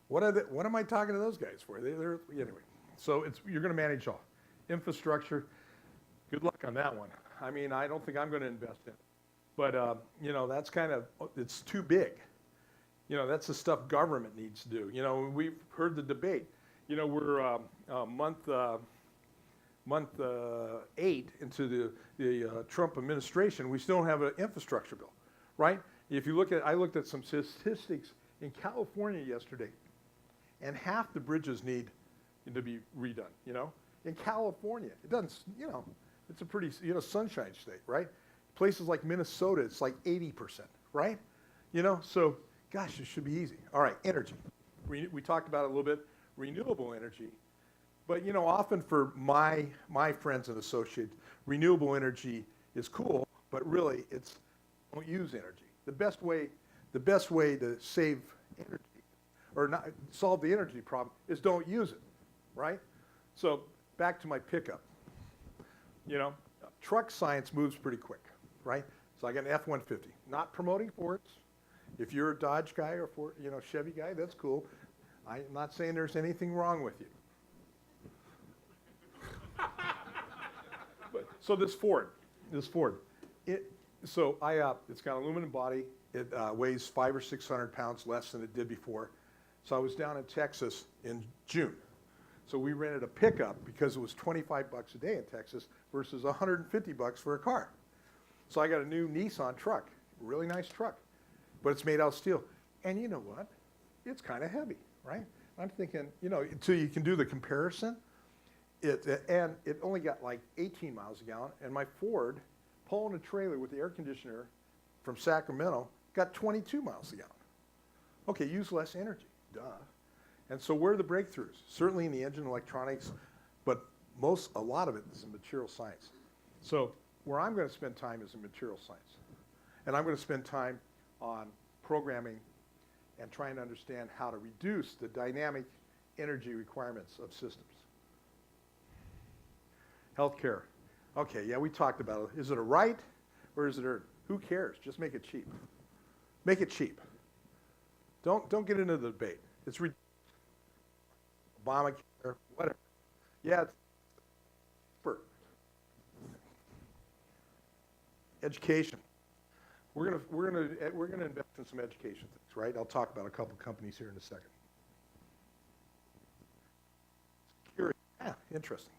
S4: What am I talking to those guys for? They're anyway. So you're going to manage all infrastructure. Good luck on that one. I don't think I'm going to invest in it. But that's it's too big. That's the stuff government needs to do. We've heard the debate. We're month 8 into the Trump administration. We still don't have an infrastructure bill, right? If you I looked at some statistics in California yesterday, and half the bridges need to be redone. In California, it doesn't. It's a pretty sunshine state, right? Places like Minnesota, it's like 80%, right? So gosh, it should be easy. All right, energy. We talked about it a little bit. Renewable energy, but often for my friends and associates, renewable energy is cool, but really it's don't use energy. The best way to save energy or not solve the energy problem is don't use it, right? So back to my pickup. Truck science moves pretty quick, right? So I got an F-150. Not promoting Fords. If you're a Dodge guy or Ford, Chevy guy, that's cool. I'm not saying there's anything wrong with you. So this Ford, it's got an aluminum body. It weighs 500 or 600 pounds less than it did before. So I was down in Texas in June. So we rented a pickup because it was $25 a day in Texas versus $150 for a car. So I got a new Nissan truck, really nice truck, but it's made out of steel. And you know what? It's kind of heavy, right? I'm thinking, until you can do the comparison, and it only got like 18 miles a gallon, and my Ford, pulling a trailer with the air conditioner from Sacramento, got 22 miles a gallon. Okay, use less energy, duh. And so where are the breakthroughs? Certainly in the engine electronics, but a lot of it is in material science. So where I'm going to spend time is in material science. And I'm going to spend time on programming and trying to understand how to reduce the dynamic energy requirements of systems. Healthcare. Okay, yeah, we talked about it. Is it a right or is it a, who cares? Just make it cheap. Make it cheap. Don't get into the debate. It's Obamacare, whatever. Yeah, it's education. We're gonna invest in some education things, right? I'll talk about a couple companies here in a second. Security, yeah, interesting.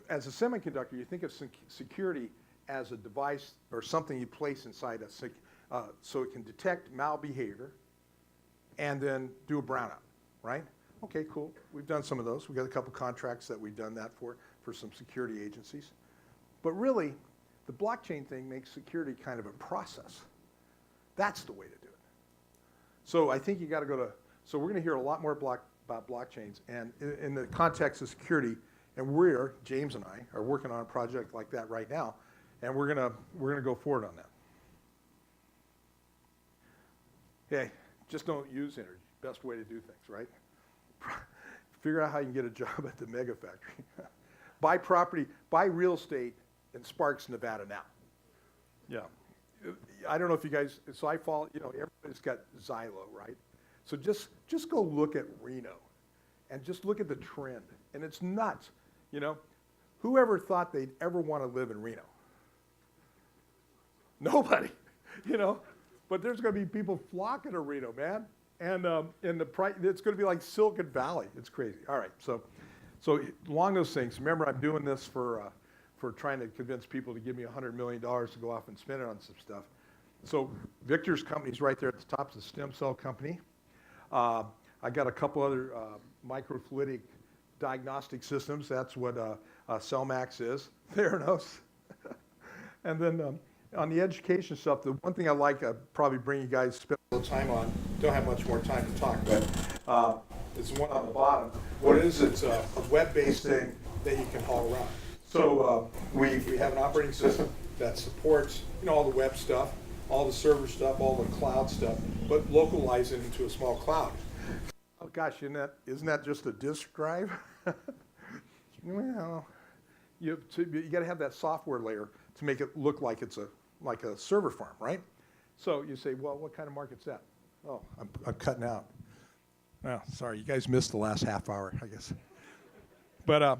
S4: As a semiconductor, you think of security as a device or something you place inside so it can detect malbehavior and then do a brownout, right? Okay, cool. We've done some of those. We've got a couple contracts that we've done that for some security agencies. But really, the blockchain thing makes security kind of a process. That's the way to do it. So I think you got to go to, so we're going to hear a lot more about blockchains. And in the context of security, and James and I, are working on a project like that right now, and we're gonna go forward on that. Okay, just don't use energy. Best way to do things, right? Figure out how you can get a job at the mega factory. Buy property, buy real estate in Sparks, Nevada now. Yeah, I don't know if you guys. So I follow. Everybody's got Xylo, right? So just go look at Reno, and just look at the trend, and it's nuts. You know, whoever thought they'd ever want to live in Reno? Nobody, you know. But there's going to be people flocking to Reno, man. And the price, it's going to be like Silicon Valley. It's crazy. All right, so along those things, remember I'm doing this for trying to convince people to give me $100 million to go off and spend it on some stuff. So Victor's company's right there at the top. It's a stem cell company. I got a couple other microfluidic diagnostic systems. That's what Cellmax is. Theranos. And then on the education stuff, the one thing I like, probably bring you guys spend a little time on. Don't have much more time to talk, but it's one on the bottom. What it is, it's a web-based thing that you can haul around. So we have an operating system that supports all the web stuff, all the server stuff, all the cloud stuff, but localize it into a small cloud. Oh gosh, isn't that just a disk drive? Well, you got to have that software layer to make it look like it's like a server farm, right? So you say, well, what kind of market's that? Oh, I'm cutting out. Oh, sorry, you guys missed the last half hour, I guess. But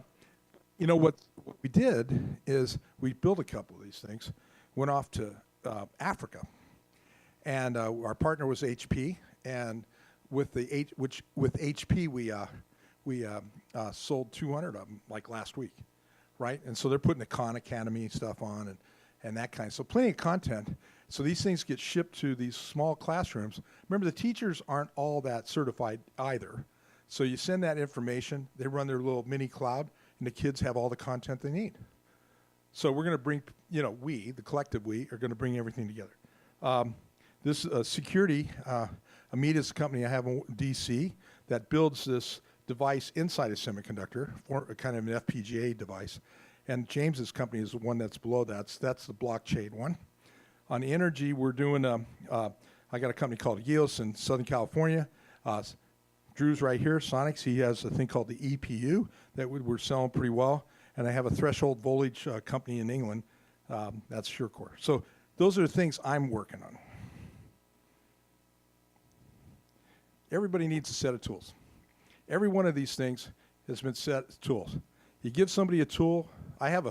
S4: what we did is we built a couple of these things, went off to Africa, and our partner was HP, and with HP we sold 200 of them like last week, right? And so they're putting the Khan Academy stuff on and that kind. So plenty of content. So these things get shipped to these small classrooms. Remember, the teachers aren't all that certified either. So you send that information, they run their little mini cloud, and the kids have all the content they need. So we're going to bring, the collective we, are going to bring everything together. This security, Amita is a company I have in DC that builds this device inside a semiconductor, kind of an FPGA device. And James's company is the one that's below that. That's the blockchain one. On energy, we're doing, I got a company called Diaz in Southern California. Drew's right here, Sonics. He has a thing called the EPU that we're selling pretty well. And I have a threshold voltage company in England. That's SureCore. So those are the things I'm working on. Everybody needs a set of tools. Every one of these things has been set as tools. You give somebody a tool. I have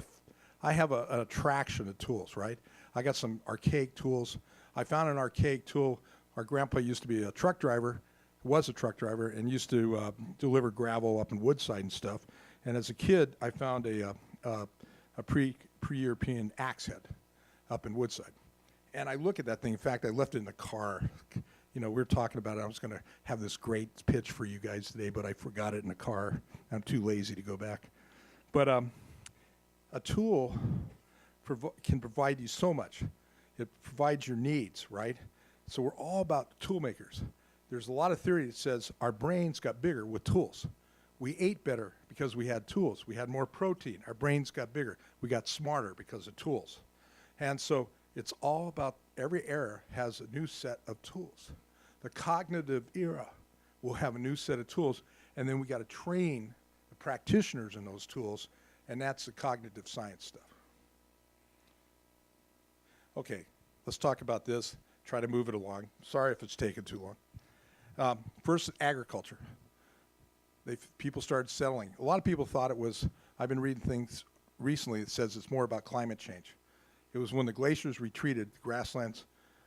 S4: an attraction of tools, right? I got some archaic tools. I found an archaic tool. Our grandpa used to be a truck driver, was a truck driver, and used to deliver gravel up in Woodside and stuff. And as a kid, I found a pre-European axe head up in Woodside. And I look at that thing. In fact, I left it in the car. We were talking about it. I was going to have this great pitch for you guys today, but I forgot it in the car. I'm too lazy to go back. But a tool can provide you so much. It provides your needs, right? So we're all about tool makers. There's a lot of theory that says our brains got bigger with tools. We ate better because we had tools. We had more protein. Our brains got bigger. We got smarter because of tools. And so it's all about every era has a new set of tools. The cognitive era will have a new set of tools, and then we got to train the practitioners in those tools, and that's the cognitive science stuff. Okay, let's talk about this. Try to move it along. Sorry if it's taken too long. First, agriculture. People started settling. A lot of people thought it was, I've been reading things recently that says it's more about climate change. It was when the glaciers retreated, the grasslands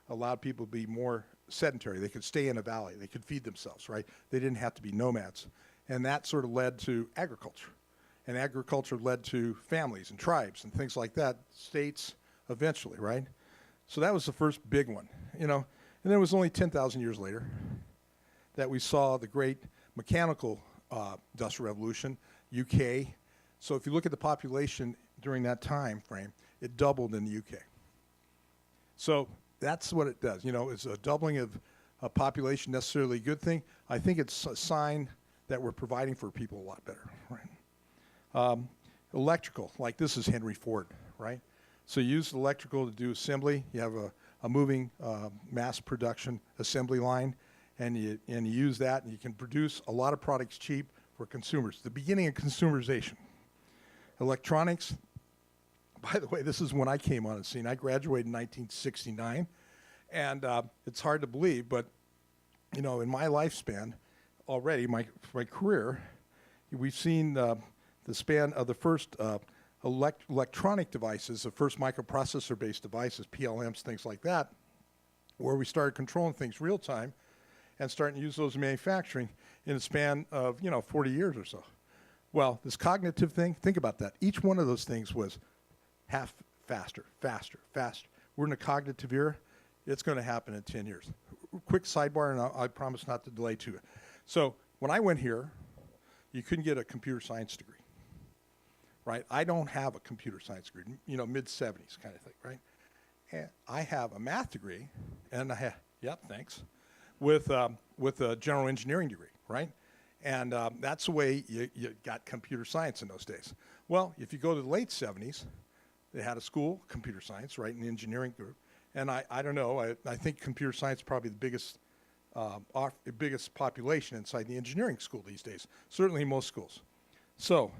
S4: allowed people to be more sedentary. They could stay in a valley. They could feed themselves, right? They didn't have to be nomads. And that sort of led to agriculture. And agriculture led to families and tribes and things like that, states eventually, right? So that was the first big one, And then it was only 10,000 years later that we saw the great mechanical industrial revolution, UK. So if you look at the population during that time frame, it doubled in the UK. So that's what it does. It's a doubling of a population, necessarily a good thing. I think it's a sign that we're providing for people a lot better, right? Electrical, like this is Henry Ford, right? So you use electrical to do assembly. You have a moving mass production assembly line, and you use that, and you can produce a lot of products cheap for consumers. The beginning of consumerization. Electronics, by the way, this is when I came on the scene. I graduated in 1969, and it's hard to believe, but in my lifespan already, my career, we've seen the span of the first electronic devices, the first microprocessor-based devices, PLMs, things like that, where we started controlling things real time and starting to use those in manufacturing in a span of, 40 years or so. Well, this cognitive thing, think about that. Each one of those things was half faster. We're in a cognitive era. It's going to happen in 10 years. Quick sidebar, and I promise not to delay to it. So when I went here, you couldn't get a computer science degree, right? I don't have a computer science degree, mid-70s kind of thing, right? And I have a math degree, and I have, thanks, with a general engineering degree, right? And that's the way you got computer science in those days. Well, if you go to the late 70s, they had a school, computer science, right, an engineering group. And I don't know, I think computer science is probably the biggest population inside the engineering school these days, certainly in most schools. So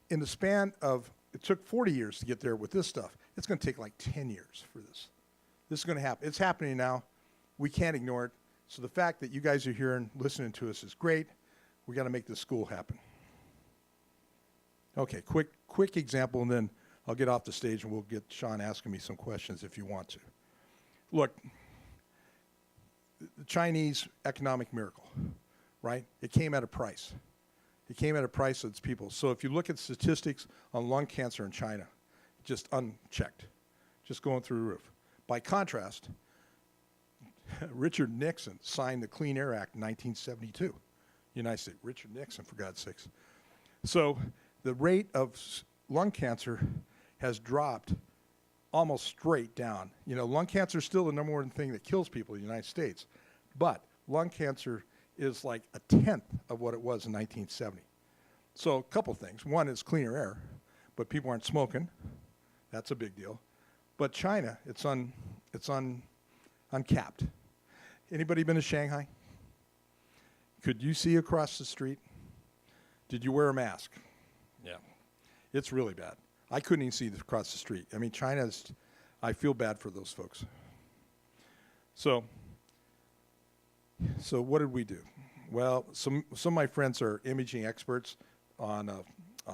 S4: in the span of, it took 40 years to get there with this stuff. It's going to take like 10 years for this. This is going to happen. It's happening now. We can't ignore it. So the fact that you guys are here and listening to us is great. We got to make this school happen. Okay, quick example, and then I'll get off the stage and we'll get Sean asking me some questions if you want to. Look, the Chinese economic miracle, right? It came at a price. It came at a price of its people. So if you look at statistics on lung cancer in China, just unchecked, just going through the roof. By contrast, Richard Nixon signed the Clean Air Act in 1972. United States, Richard Nixon, for God's sakes. So the rate of lung cancer has dropped almost straight down. Lung cancer is still the number one thing that kills people in the United States, but lung cancer is like a tenth of what it was in 1970. So a couple things. One is cleaner air, but people aren't smoking. That's a big deal. But China, it's uncapped. Anybody been to Shanghai? Could you see across the street? Did you wear a mask? Yeah. It's really bad. I couldn't even see across the street. I mean, I feel bad for those folks. So what did we do? Well, some of my friends are imaging experts on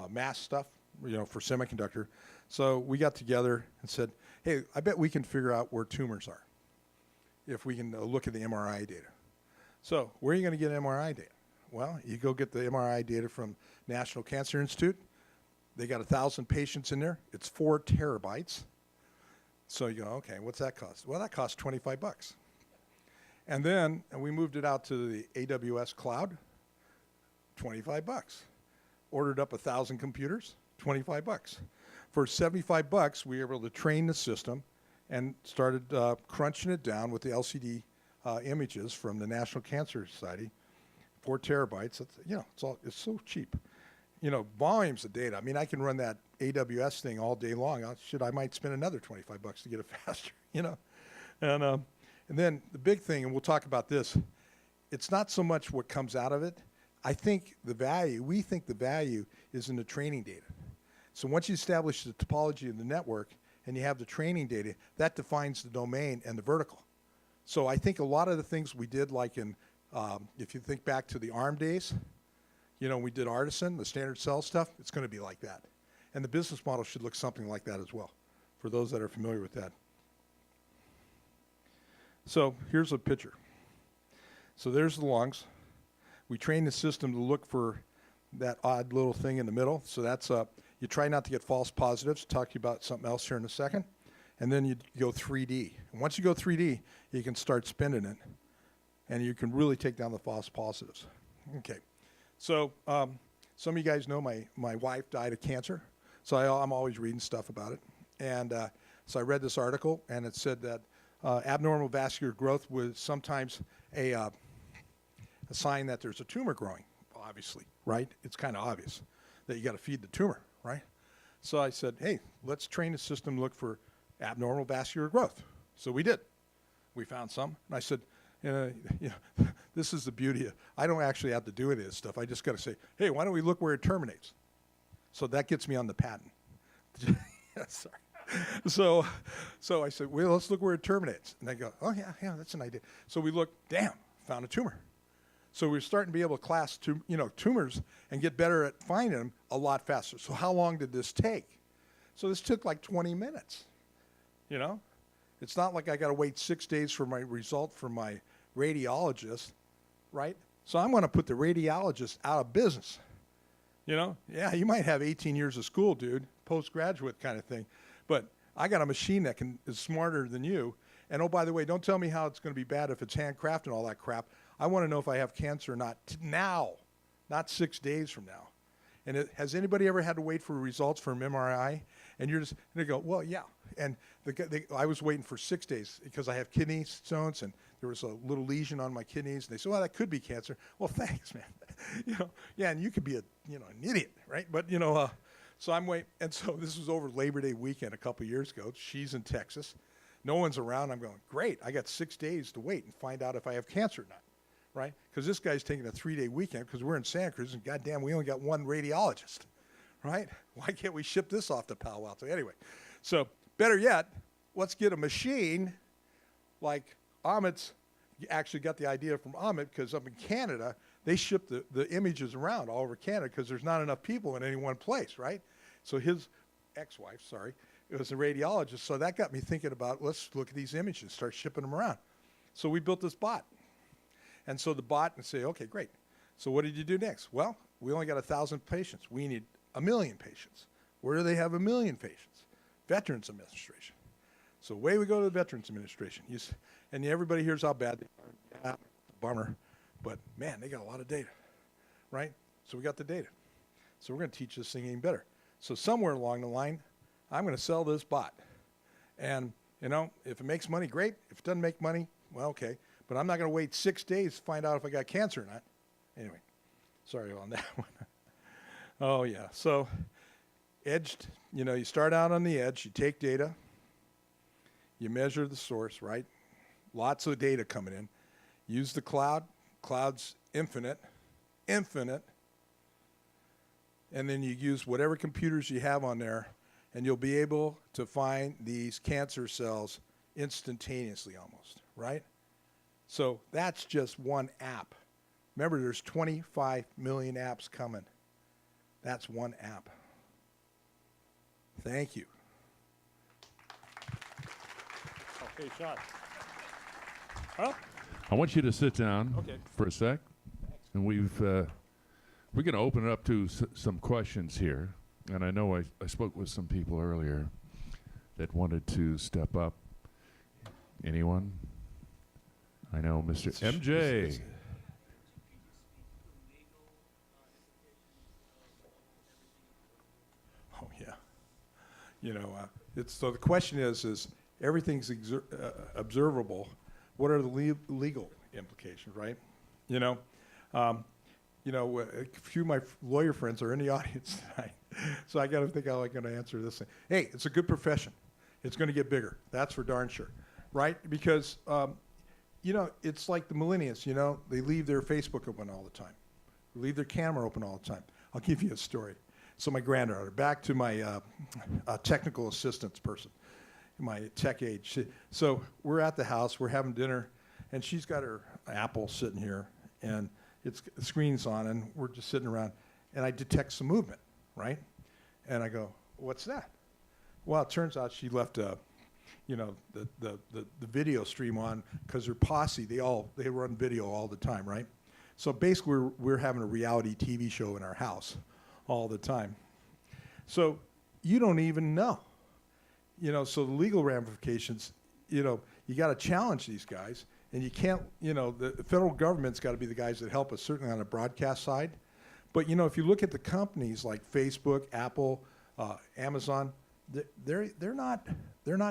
S4: mass stuff, for semiconductor. So we got together and said, hey, I bet we can figure out where tumors are if we can look at the MRI data. So where are you going to get MRI data? Well, you go get the MRI data from National Cancer Institute. They got 1,000 patients in there. It's 4 terabytes. So you go, okay, what's that cost? Well, that costs $25. And then we moved it out to the AWS cloud, $25. Ordered up 1,000 computers, $25. For $75, we were able to train the system and started crunching it down with the LCD images from the National Cancer Society, 4 terabytes. It's so cheap. Volumes of data. I mean, I can run that AWS thing all day long. I might spend another $25 to get it faster. And then the big thing, and we'll talk about this. It's not so much what comes out of it. We think the value is in the training data. So once you establish the topology of the network and you have the training data, that defines the domain and the vertical. So I think a lot of the things we did, like if you think back to the ARM days, we did Artisan, the standard cell stuff, it's going to be like that. And the business model should look something like that as well, for those that are familiar with that. So here's a picture. So there's the lungs. We train the system to look for that odd little thing in the middle. So that's you try not to get false positives. Talk to you about something else here in a second. And then you go 3D. And once you go 3D, you can start spinning it. And you can really take down the false positives. Okay. So some of you guys know my wife died of cancer. So I'm always reading stuff about it. And so I read this article, and it said that abnormal vascular growth was sometimes a sign that there's a tumor growing, obviously, right? It's kind of obvious that you got to feed the tumor, right? So I said, hey, let's train the system to look for abnormal vascular growth. So we did. We found some. And I said, this is the beauty of, I don't actually have to do any of this stuff. I just got to say, hey, why don't we look where it terminates? So that gets me on the patent. Sorry. So I said, well, let's look where it terminates. And they go, oh, yeah, that's an idea. So we looked, damn, found a tumor. So we're starting to be able to class tumors and get better at finding them a lot faster. So how long did this take? So this took like 20 minutes, you know? It's not like I got to wait 6 days for my result from my radiologist, right? So I'm going to put the radiologist out of business, you know? Yeah, you might have 18 years of school, dude, postgraduate kind of thing, but I got a machine that is smarter than you. And oh, by the way, don't tell me how it's going to be bad if it's handcrafted and all that crap. I want to know if I have cancer or not now, not 6 days from now. And has anybody ever had to wait for results from MRI? And you're just going to go, well, yeah. And I was waiting for 6 days because I have kidney stones and there was a little lesion on my kidneys. And they said, well, that could be cancer. Well, thanks, man. You know, yeah, and you could be an idiot, right? But, so I'm waiting. And so this was over Labor Day weekend a couple years ago. She's in Texas. No one's around. I'm going, great. I got 6 days to wait and find out if I have cancer or not, right? Because this guy's taking a 3-day weekend because we're in Santa Cruz and goddamn, we only got one radiologist, right? Why can't we ship this off to Palo Alto? Anyway, so better yet, let's get a machine like Amit's actually got the idea from Amit because up in Canada, they ship the images around all over Canada because there's not enough people in any one place, right? So his ex-wife, it was a radiologist, so that got me thinking about, let's look at these images, start shipping them around. So we built this bot. And so the bot would say, okay, great. So what did you do next? Well, we only got 1,000 patients. We need 1 million patients. Where do they have 1 million patients? Veterans Administration. So away we go to the Veterans Administration. And everybody hears how bad they are. Yeah, bummer. But man, they got a lot of data, right? So we got the data. So we're going to teach this thing even better. So somewhere along the line, I'm going to sell this bot. And, if it makes money, great. If it doesn't make money, well, okay. But I'm not going to wait 6 days to find out if I got cancer or not. Anyway, sorry on that one. Oh, yeah. So edged, you start out on the edge. You take data. You measure the source, right? Lots of data coming in. Use the cloud. Cloud's infinite. And then you use whatever computers you have on there, and you'll be able to find these cancer cells instantaneously almost, right? So that's just one app. Remember, there's 25 million apps coming. That's one app. Thank you.
S5: Okay, Sean. Huh?
S1: I want you to sit down for a sec. And we're going to open it up to some questions here. And I know I spoke with some people earlier that wanted to step up. Anyone? I know Mr. MJ.
S4: Oh, yeah. So the question is everything's observable. What are the legal implications, right? A few of my lawyer friends are in the audience tonight, so I got to think how I'm going to answer this thing. Hey, it's a good profession. It's going to get bigger. That's for darn sure, right? Because, it's like the millennials, they leave their Facebook open all the time. They leave their camera open all the time. I'll give you a story. So my granddaughter, back to my technical assistance person, my tech age. So we're at the house, we're having dinner, and she's got her Apple sitting here, and the screen's on, and we're just sitting around, and I detect some movement, right? And I go, what's that? Well, it turns out she left the video stream on because her posse, they run video all the time, right? So basically, we're having a reality TV show in our house all the time. So you don't even know. So the legal ramifications, you got to challenge these guys. And you can't, the federal government's got to be the guys that help us, certainly on the broadcast side. But, if you look at the companies like Facebook, Apple, Amazon, they're not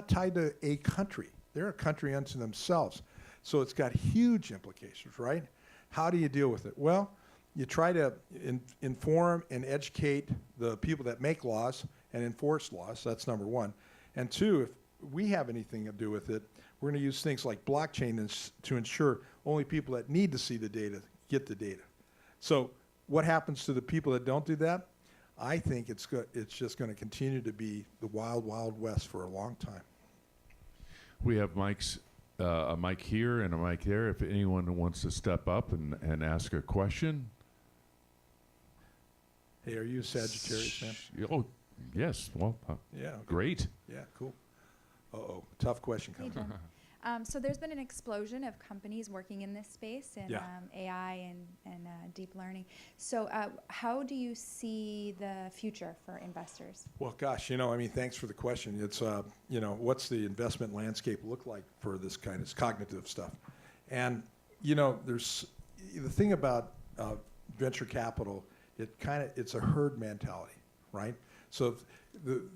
S4: tied to a country. They're a country unto themselves. So it's got huge implications, right? How do you deal with it? Well, you try to inform and educate the people that make laws and enforce laws. That's number one. And two, if we have anything to do with it, we're going to use things like blockchain to ensure only people that need to see the data get the data. So what happens to the people that don't do that? I think it's just going to continue to be the wild, wild west for a long time.
S1: We have mics a mic here and a mic there. If anyone wants to step up and ask a question.
S4: Hey, are you a Sagittarius, man?
S1: Oh, yes. Well,
S4: Yeah. Okay.
S1: great.
S4: Yeah, cool. Uh-oh, tough question
S6: Hey,
S4: coming.
S6: Jim. So there's been an explosion of companies working in this space in
S4: Yeah.
S6: AI and deep learning. So how do you see the future for investors?
S4: Well, gosh, thanks for the question. It's, what's the investment landscape look like for this kind of cognitive stuff? And, there's the thing about venture capital, it's a herd mentality, right? So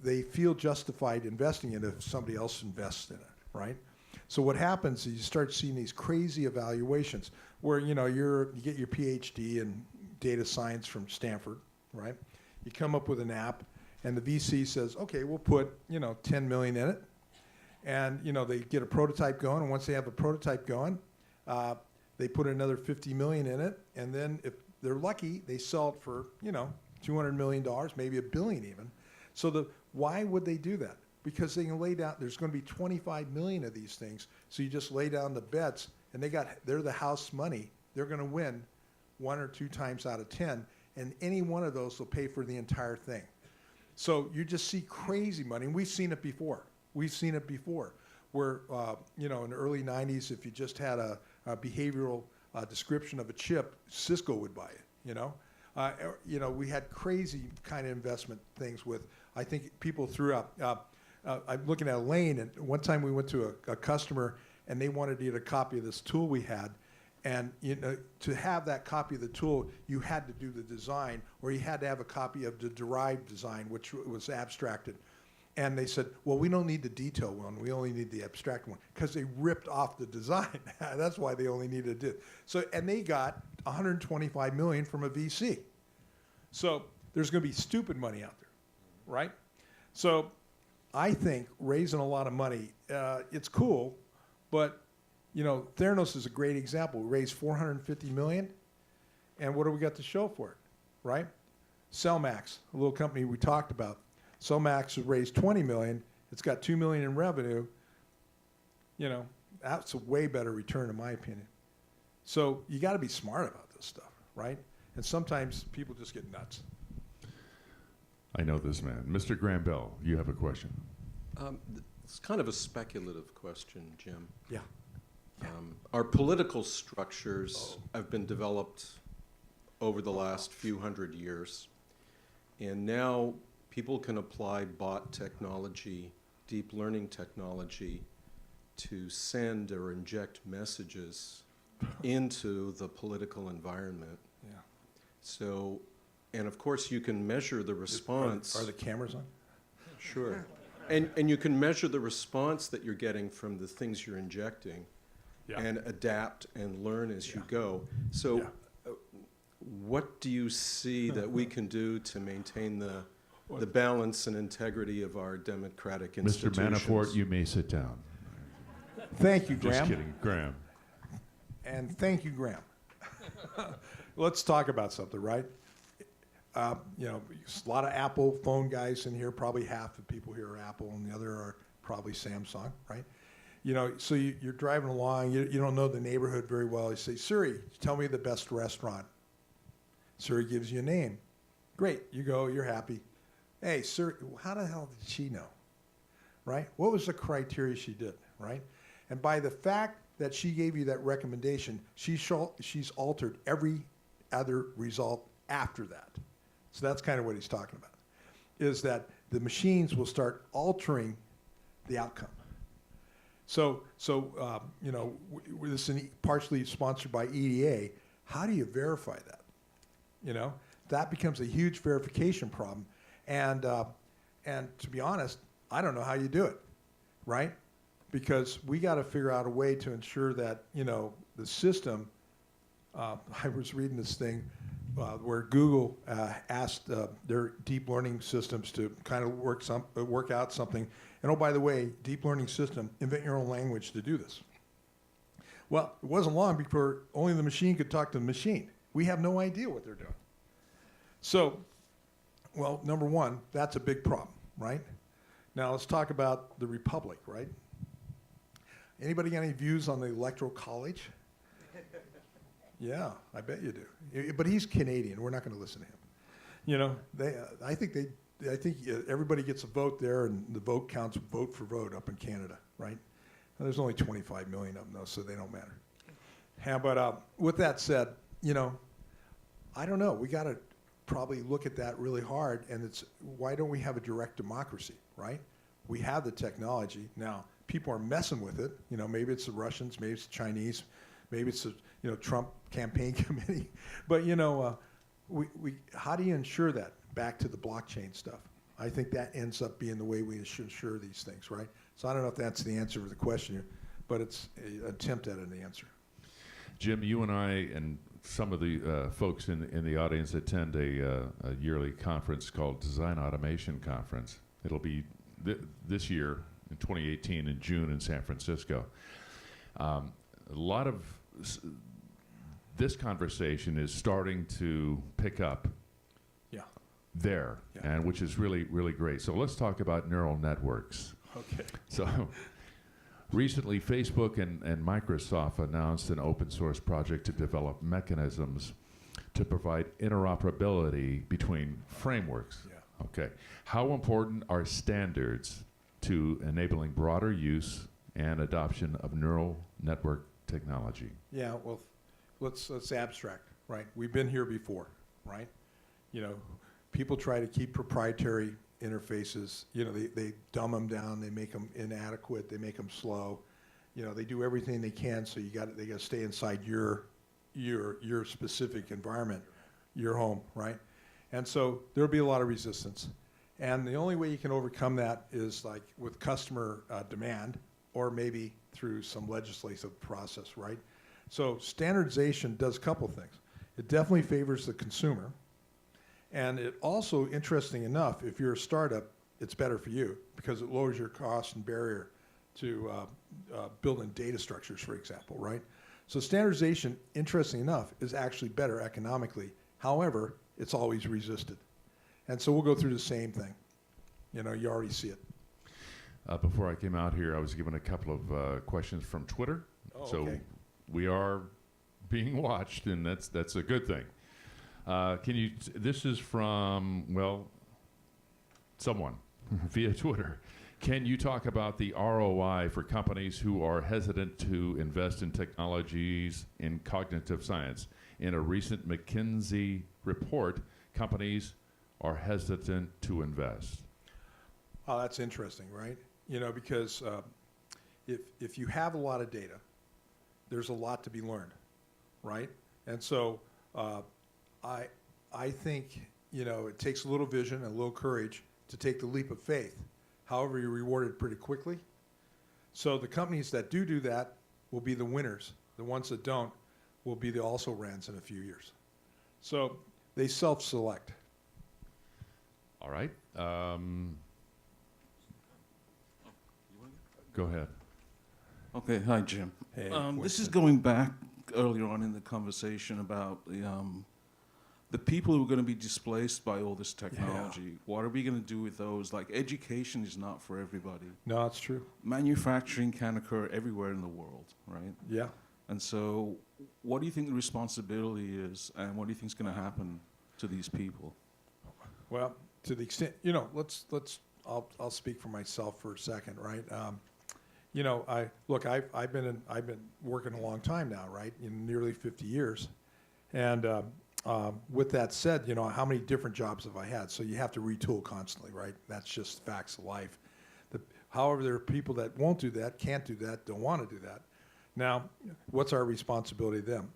S4: they feel justified investing in it if somebody else invests in it, right? So what happens is you start seeing these crazy evaluations where, you get your PhD in data science from Stanford, right? You come up with an app and the VC says, okay, we'll put, 10 million in it. And, they get a prototype going. And once they have a prototype going, they put another 50 million in it. And then if they're lucky, they sell it for, $200 million, maybe $1 billion even. So why would they do that? Because they can lay down, there's going to be 25 million of these things. So you just lay down the bets and they're the house money. They're going to win 1 or 2 times out of 10. And any one of those will pay for the entire thing. So you just see crazy money. And we've seen it before. Where, in the early 90s, if you just had a behavioral description of a chip, Cisco would buy it, we had crazy kind of investment things with, I think people threw up. I'm looking at a lane, and one time we went to a customer, and they wanted to get a copy of this tool we had. And to have that copy of the tool, you had to do the design, or you had to have a copy of the derived design, which was abstracted. And they said, well, we don't need the detail one. We only need the abstract one, because they ripped off the design. That's why they only needed to do it. So, and they got 125 million from a VC. So there's going to be stupid money out there, right? So I think raising a lot of money, it's cool, but Theranos is a great example. We raised 450 million, and what do we got to show for it, right? Cellmax, a little company we talked about. Cellmax has raised 20 million. It's got 2 million in revenue. That's a way better return in my opinion. So you got to be smart about this stuff, right? And sometimes people just get nuts.
S1: I know this man. Mr. Graham Bell, you have a question.
S7: It's kind of a speculative question, Jim.
S4: Yeah.
S7: Our political structures have been developed over the last few hundred years, and now people can apply bot technology, deep learning technology, to send or inject messages into the political environment.
S4: Yeah.
S7: So, and of course you can measure the response.
S4: Are the cameras on?
S7: Sure. And you can measure the response that you're getting from the things you're injecting,
S4: Yeah.
S7: and adapt and learn as you go. So
S4: Yeah.
S7: What do you see that we can do to maintain the balance and integrity of our democratic institutions?
S1: Mr. Manafort, you may sit down.
S4: Thank you, Graham.
S1: Just kidding, Graham.
S4: And thank you, Graham. Let's talk about something, right? A lot of Apple phone guys in here. Probably half the people here are Apple, and the other are probably Samsung, right? So you're driving along. You don't know the neighborhood very well. You say, Siri, tell me the best restaurant. Siri gives you a name. Great. You go. You're happy. Hey, Siri, how the hell did she know? Right? What was the criteria she did? Right? And by the fact that she gave you that recommendation, she's altered every other result after that. So that's kind of what he's talking about, is that the machines will start altering the outcome. So this is partially sponsored by EDA. How do you verify that? That becomes a huge verification problem. And to be honest, I don't know how you do it, right? Because we got to figure out a way to ensure that, the system, I was reading this thing where Google asked their deep learning systems to kind of work out something. And oh, by the way, deep learning system, invent your own language to do this. Well, it wasn't long before only the machine could talk to the machine. We have no idea what they're doing. So, well, number one, that's a big problem, right? Now let's talk about the Republic, right? Anybody got any views on the Electoral College? Yeah, I bet you do. But he's Canadian. We're not going to listen to him. You know, I think everybody gets a vote there, and the vote counts vote for vote up in Canada, right? And there's only 25 million of them, though, so they don't matter. Yeah, but with that said, you know, I don't know. We got to probably look at that really hard, and it's why don't we have a direct democracy, right? We have the technology now. People are messing with it. You know, maybe it's the Russians, maybe it's the Chinese, maybe it's the Trump campaign committee. But you know, how do you ensure that? Back to the blockchain stuff. I think that ends up being the way we should ensure these things, right? So I don't know if that's the answer to the question, but it's an attempt at an answer.
S1: Jim, you and I and some of the folks in the audience attend a yearly conference called Design Automation Conference. It'll be this year in 2018 in June in San Francisco. A lot of this conversation is starting to pick up there, and which is really, really great. So let's talk about neural networks.
S4: Okay.
S1: So recently, Facebook and Microsoft announced an open source project to develop mechanisms to provide interoperability between frameworks.
S4: Yeah.
S1: Okay. How important are standards to enabling broader use and adoption of neural network technology?
S4: Yeah, well, let's abstract, right? We've been here before, right? You know, people try to keep proprietary interfaces. You know, they dumb them down, they make them inadequate, they make them slow. You know, they do everything they can, so they got to stay inside your specific environment, your home, right? And so there'll be a lot of resistance. And the only way you can overcome that is like with customer demand, or maybe through some legislative process, right? So standardization does a couple things. It definitely favors the consumer. And it also, interesting enough, if you're a startup, it's better for you because it lowers your cost and barrier to building data structures, for example, right? So standardization, interesting enough, is actually better economically. However, it's always resisted. And so we'll go through the same thing. You know, you already see it.
S1: Before I came out here, I was given a couple of questions from Twitter.
S4: Oh,
S1: so
S4: okay.
S1: we are being watched, and that's a good thing. This is from, well, someone via Twitter. Can you talk about the ROI for companies who are hesitant to invest in technologies in cognitive science? In a recent McKinsey report, companies are hesitant to invest.
S4: Oh, that's interesting, right? You know, because if you have a lot of data, there's a lot to be learned, right? And so I think, you know, it takes a little vision and a little courage to take the leap of faith. However, you're rewarded pretty quickly. So the companies that do that will be the winners. The ones that don't will be the also-rans in a few years. So they self-select.
S1: All right. Go ahead.
S8: Okay, hi, Jim.
S4: Hey,
S8: this is going back earlier on in the conversation about the people who are going to be displaced by all this technology.
S4: Yeah.
S8: What are we going to do with those? Like, education is not for everybody.
S4: No, it's true.
S8: Manufacturing can occur everywhere in the world, right?
S4: Yeah.
S8: And so what do you think the responsibility is, and what do you think is going to happen to these people?
S4: Well, to the extent, you know, I'll speak for myself for a second, right? You know, I've been working a long time now, right? In nearly 50 years, and with that said, you know, how many different jobs have I had? So you have to retool constantly, right? That's just facts of life. However, there are people that won't do that, can't do that, don't want to do that. Now, what's our responsibility to them?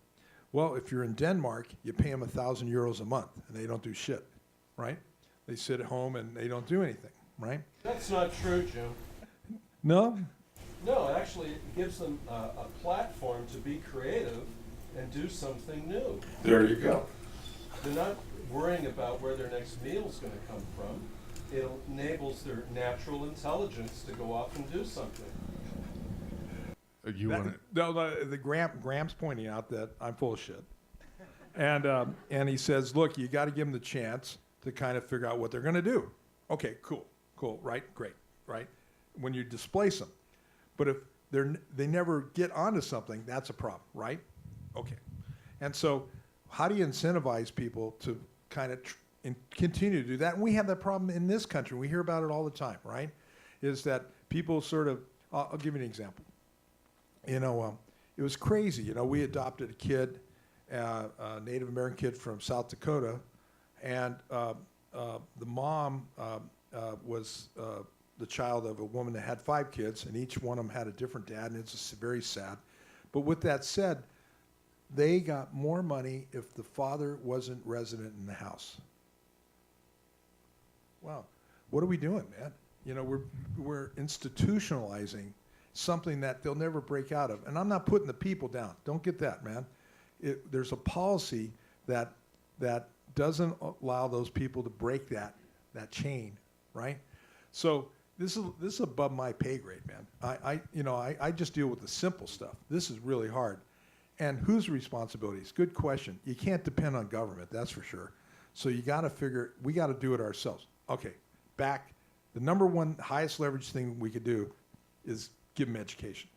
S4: Well, if you're in Denmark, you pay them 1,000 euros a month, and they don't do shit, right? They sit at home and they don't do anything, right?
S9: That's not true, Jim.
S4: No?
S9: No, actually, it gives them a platform to be creative and do something new.
S4: There you go.
S9: They're not worrying about where their next meal is going to come from. It enables their natural intelligence to go off and do something.
S4: Graham's pointing out that I'm full of shit. And he says, look, you got to give them the chance to kind of figure out what they're going to do. Okay, cool, right, great, right? When you displace them. But they never get onto something, that's a problem, right? Okay. And so how do you incentivize people to kind of continue to do that? And we have that problem in this country. We hear about it all the time, right? Is that people sort of, I'll give you an example. You know, it was crazy. You know, we adopted a kid, a Native American kid from South Dakota, and the mom was the child of a woman that had 5 kids, and each one of them had a different dad, and it's very sad. But with that said, they got more money if the father wasn't resident in the house. Wow, what are we doing, man? You know, we're institutionalizing something that they'll never break out of. And I'm not putting the people down. Don't get that, man. There's a policy that doesn't allow those people to break that chain, right? So this is above my pay grade, man. I just deal with the simple stuff. This is really hard. And whose responsibilities? Good question. You can't depend on government, that's for sure. So you got to figure, we got to do it ourselves. Okay, back, the number one highest leverage thing we could do is give them education.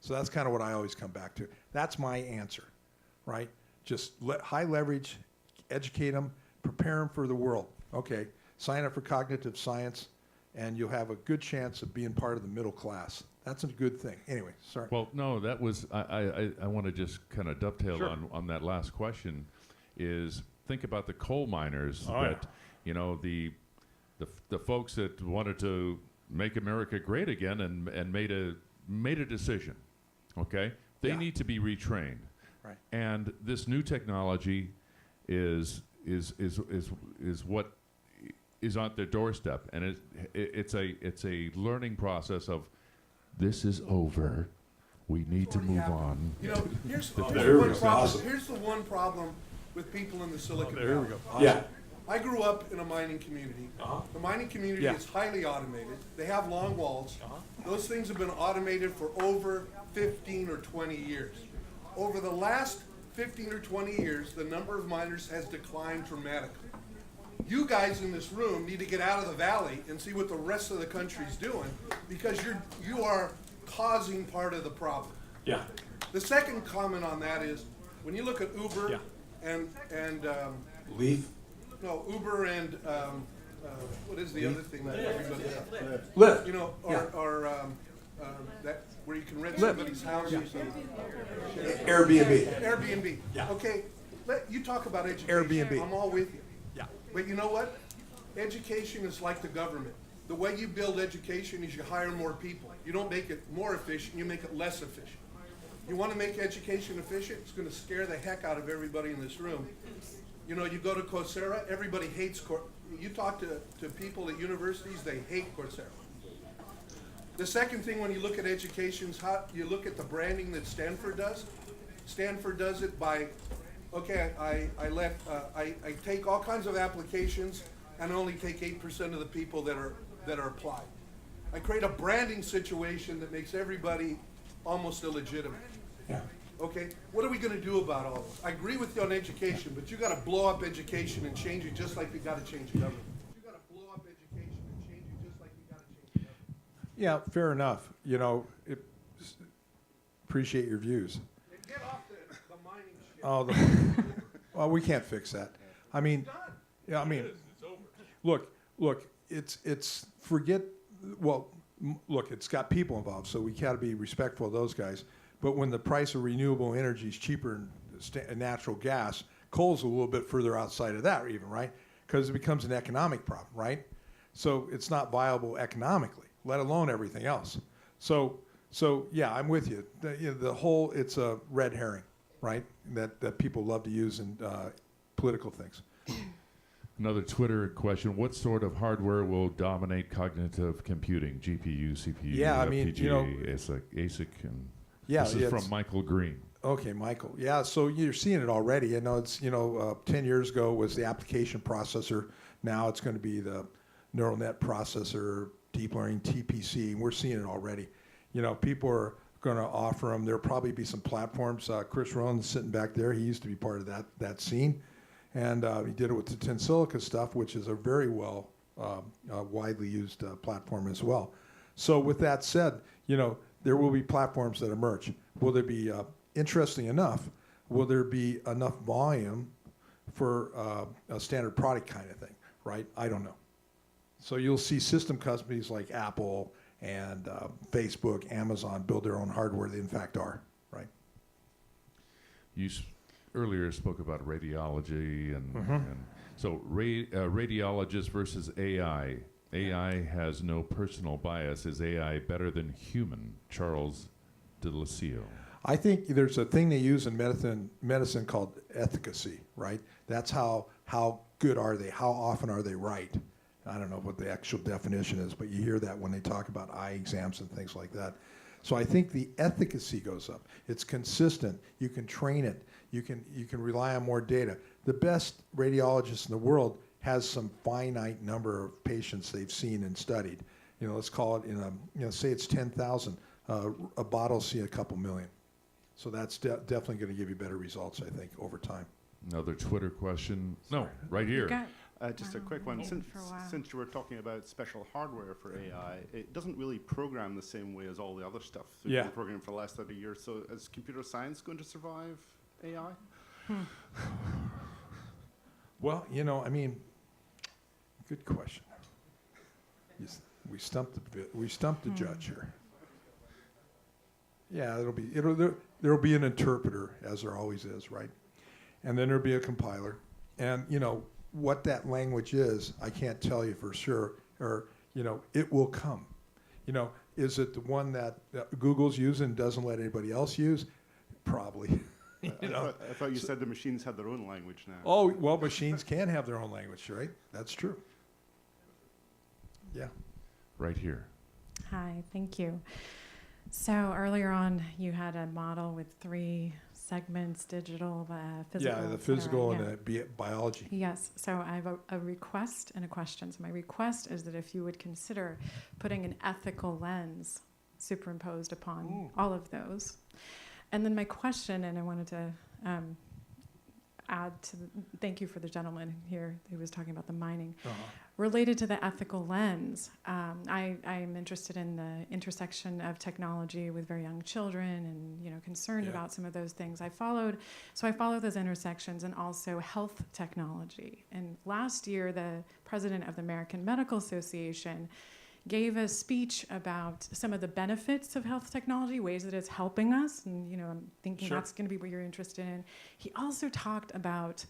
S4: So that's kind of what I always come back to. That's my answer, right? Just high leverage, educate them, prepare them for the world. Okay, sign up for cognitive science, and you'll have a good chance of being part of the middle class. That's a good thing. Anyway, sorry.
S1: Well, no, that was, I want to just kind of dovetail
S4: Sure.
S1: on that last question, is think about the coal miners
S5: Oh,
S1: that, you know, the folks that wanted to make America great again and made a decision, okay? They
S4: Yeah.
S1: need to be retrained.
S4: Right.
S1: And this new technology is what is on their doorstep, and it's a learning process of, this is over. We need to move on.
S10: You know, here's the one problem with people in the Silicon Valley.
S4: There we go.
S10: Yeah. I grew up in a mining community. The mining community
S4: Yeah.
S10: is highly automated. They have long walls. Those things have been automated for over 15 or 20 years. Over the last 15 or 20 years, the number of miners has declined dramatically. You guys in this room need to get out of the valley and see what the rest of the country's doing, because you are causing part of the problem.
S5: Yeah.
S10: The second comment on that is, when you look at Uber
S5: Yeah.
S10: and
S5: Leaf.
S10: no, Uber and what is the other thing that everybody does?
S5: Lift.
S10: You know, or that where you can rent somebody's house or something.
S4: Airbnb.
S10: Airbnb.
S5: Yeah.
S10: Okay, you talk about education.
S4: Airbnb.
S10: I'm all with you.
S4: Yeah.
S10: But you know what? Education is like the government. The way you build education is you hire more people. You don't make it more efficient, you make it less efficient. You want to make education efficient? It's going to scare the heck out of everybody in this room. You know, you go to Coursera, everybody hates you talk to people at universities, they hate Coursera. The second thing when you look at education is how you look at the branding that Stanford does. Stanford does it by, okay, I take all kinds of applications and only take 8% of the people that are applied. I create a branding situation that makes everybody almost illegitimate.
S5: Yeah.
S10: Okay, what are we gonna do about all this? I agree with you on education, but you gotta blow up education and change it just like you gotta change government. You gotta blow up education and change it just like you gotta change government.
S4: Yeah, fair enough. You know, appreciate your views.
S10: And get off the mining shit.
S4: Oh, well, we can't fix that. I mean, yeah, I mean, look, it's forget. Well, look, it's got people involved, so we got to be respectful of those guys. But when the price of renewable energy is cheaper than natural gas, coal's a little bit further outside of that, even, right? Because it becomes an economic problem, right? So it's not viable economically, let alone everything else. So yeah, I'm with you. The whole, it's a red herring, right? That people love to use in political things.
S1: Another Twitter question: what sort of hardware will dominate cognitive computing? GPU, CPU,
S4: Yeah, I mean,
S1: FPGA,
S4: you know,
S1: ASIC, and
S4: Yeah,
S1: this is
S4: it's-
S1: from Michael Green.
S4: Okay, Michael. Yeah, so you're seeing it already. I know it's, 10 years ago was the application processor. Now it's going to be the neural net processor, deep learning, TPC, and we're seeing it already. You know, people are going to offer them. There'll probably be some platforms. Chris Rohn's sitting back there. He used to be part of that scene. And he did it with the Tensilica stuff, which is a very widely used platform as well. So with that said, there will be platforms that emerge. Will there be, interesting enough, will there be enough volume for a standard product kind of thing, right? I don't know. So you'll see system companies like Apple and Facebook, Amazon build their own hardware. They in fact are, right?
S1: You earlier spoke about radiology and so radiologists versus AI. AI has no personal bias. Is AI better than human? Charles de Lucio.
S4: I think there's a thing they use in medicine called efficacy, right? That's how good are they? How often are they right? I don't know what the actual definition is, but you hear that when they talk about eye exams and things like that. So I think the efficacy goes up. It's consistent. You can train it. You can rely on more data. The best radiologist in the world has some finite number of patients they've seen and studied. You know, let's call it say it's 10,000. A bottle see a couple million. So that's definitely going to give you better results, I think, over time.
S1: Another Twitter question. No, right here.
S11: Just a quick one. Since you were talking about special hardware for AI, it doesn't really program the same way as all the other stuff that's been programmed for the last 30 years. So is computer science going to survive AI?
S4: Well, good question. We stumped the judge here. Yeah, there'll be an interpreter, as there always is, right? And then there'll be a compiler. And, what that language is, I can't tell you for sure, or, it will come. Is it the one that Google's using and doesn't let anybody else use? Probably.
S11: I thought you said the machines had their own language now.
S4: Oh, well, machines can have their own language, right? That's true. Yeah.
S1: Right here.
S12: Hi, thank you. So earlier on, you had a model with 3 segments, digital, physical.
S4: Yeah, the physical and the biology.
S12: Yes, so I have a request and a question. So my request is that if you would consider putting an ethical lens superimposed upon all of those. And then my question, and I wanted to add to thank you for the gentleman here who was talking about the mining. Related to the ethical lens, I'm interested in the intersection of technology with very young children and concerned about some of those things. I follow those intersections and also health technology. And last year, the president of the American Medical Association gave a speech about some of the benefits of health technology, ways that it's helping us, and I'm thinking that's going to be what you're interested in. He also talked about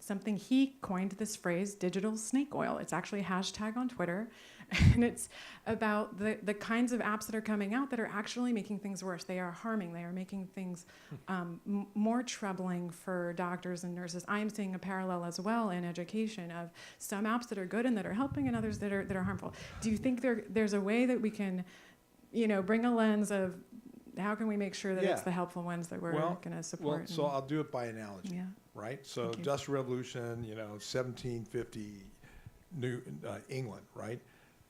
S12: something he coined this phrase, digital snake oil. It's actually a hashtag on Twitter, and it's about the kinds of apps that are coming out that are actually making things worse. They are harming. They are making things more troubling for doctors and nurses. I am seeing a parallel as well in education of some apps that are good and that are helping, and others that are harmful. Do you think there's a way that we can, bring a lens of how can we make sure that it's the helpful ones that we're going to support?
S4: Well, so I'll do it by analogy.
S12: Yeah.
S4: Right? So Industrial Revolution, 1750 New England, right?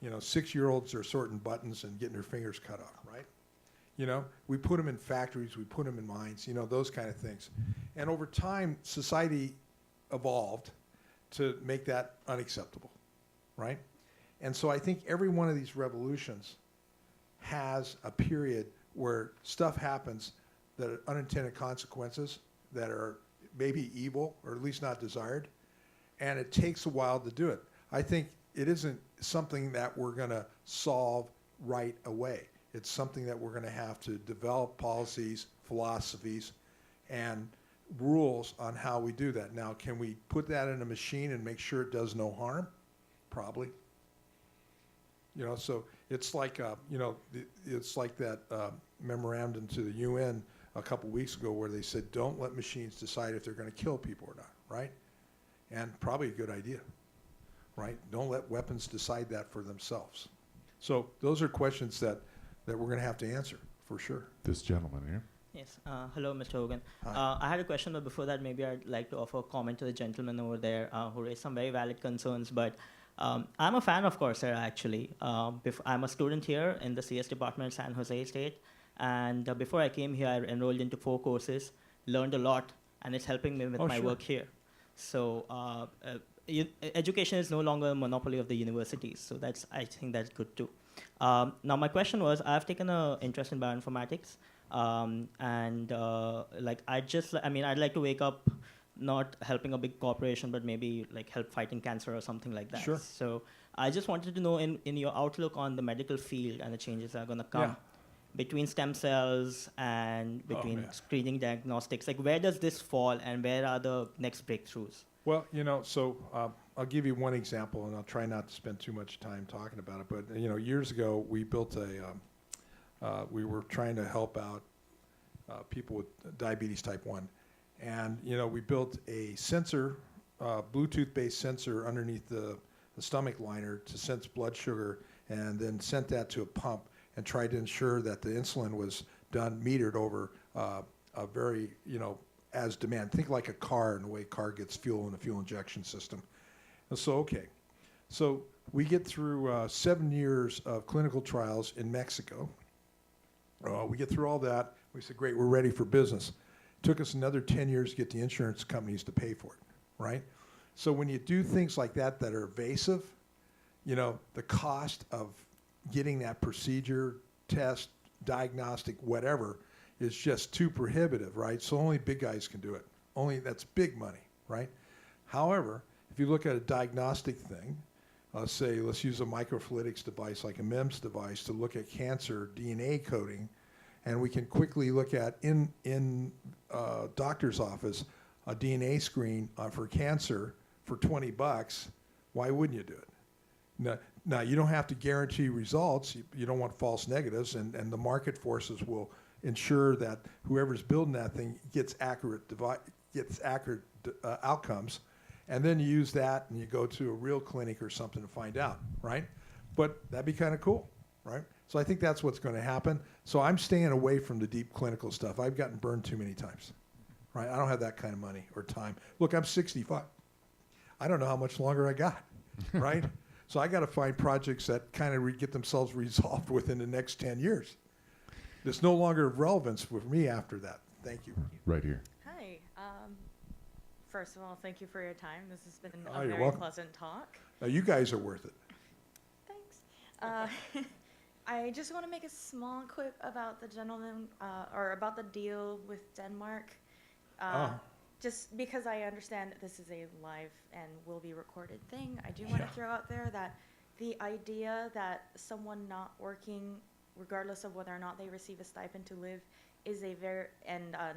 S4: 6-year-olds are sorting buttons and getting their fingers cut off, right? We put them in factories, we put them in mines, those kind of things. And over time, society evolved to make that unacceptable, right? And so I think every one of these revolutions has a period where stuff happens that are unintended consequences that are maybe evil or at least not desired, and it takes a while to do it. I think it isn't something that we're going to solve right away. It's something that we're going to have to develop policies, philosophies, and rules on how we do that. Now, can we put that in a machine and make sure it does no harm? Probably. So it's like it's like that memorandum to the UN a couple weeks ago where they said, don't let machines decide if they're going to kill people or not, right? And probably a good idea, right? Don't let weapons decide that for themselves. So those are questions that we're going to have to answer, for sure.
S1: This gentleman here.
S13: Yes. Hello, Mr. Hogan. I had a question, but before that, maybe I'd like to offer a comment to the gentleman over there who raised some very valid concerns. But I'm a fan of Coursera, actually. I'm a student here in the CS department at San Jose State. And before I came here, I enrolled into 4 courses, learned a lot, and it's helping me with my work here. So education is no longer a monopoly of the universities. So I think that's good too. Now, my question was, I've taken an interest in bioinformatics, and I'd like to wake up not helping a big corporation, but maybe like help fighting cancer or something like that.
S4: Sure.
S13: So I just wanted to know in your outlook on the medical field and the changes that are going to come between stem cells and between screening diagnostics, like where does this fall and where are the next breakthroughs?
S4: Well, so I'll give you one example, and I'll try not to spend too much time talking about it. But years ago, we built we were trying to help out people with diabetes type 1, and we built a sensor, Bluetooth-based sensor underneath the stomach liner to sense blood sugar, and then sent that to a pump and tried to ensure that the insulin was done metered over a very as demand. Think like a car and the way a car gets fuel in a fuel injection system. And so, so we get through 7 years of clinical trials in Mexico. We get through all that. We said, great, we're ready for business. It took us another 10 years to get the insurance companies to pay for it, right? So when you do things like that that are evasive, the cost of getting that procedure, test, diagnostic, whatever, is just too prohibitive, right? So only big guys can do it. That's big money, right? However, if you look at a diagnostic thing, let's use a microfluidics device like a MEMS device to look at cancer DNA coding, and we can quickly look at in doctor's office a DNA screen for cancer for $20. Why wouldn't you do it? Now you don't have to guarantee results. You don't want false negatives, and the market forces will ensure that whoever's building that thing gets accurate outcomes, and then you use that and you go to a real clinic or something to find out, right? But that'd be kind of cool, right? So I think that's what's going to happen. So I'm staying away from the deep clinical stuff. I've gotten burned too many times, right? I don't have that kind of money or time. Look, I'm 65. I don't know how much longer I got, right? So I got to find projects that kind of get themselves resolved within the next 10 years. There's no longer of relevance for me after that. Thank you.
S1: Right here.
S14: Hi. First of all, thank you for your time. This has been
S4: Oh,
S14: a
S4: you're
S14: very
S4: welcome.
S14: pleasant talk.
S4: You guys are worth it.
S14: Thanks. I just want to make a small quip about the gentleman, or about the deal with Denmark. Just because I understand that this is a live and will be recorded thing, I do want to throw out there that the idea that someone not working, regardless of whether or not they receive a stipend to live, is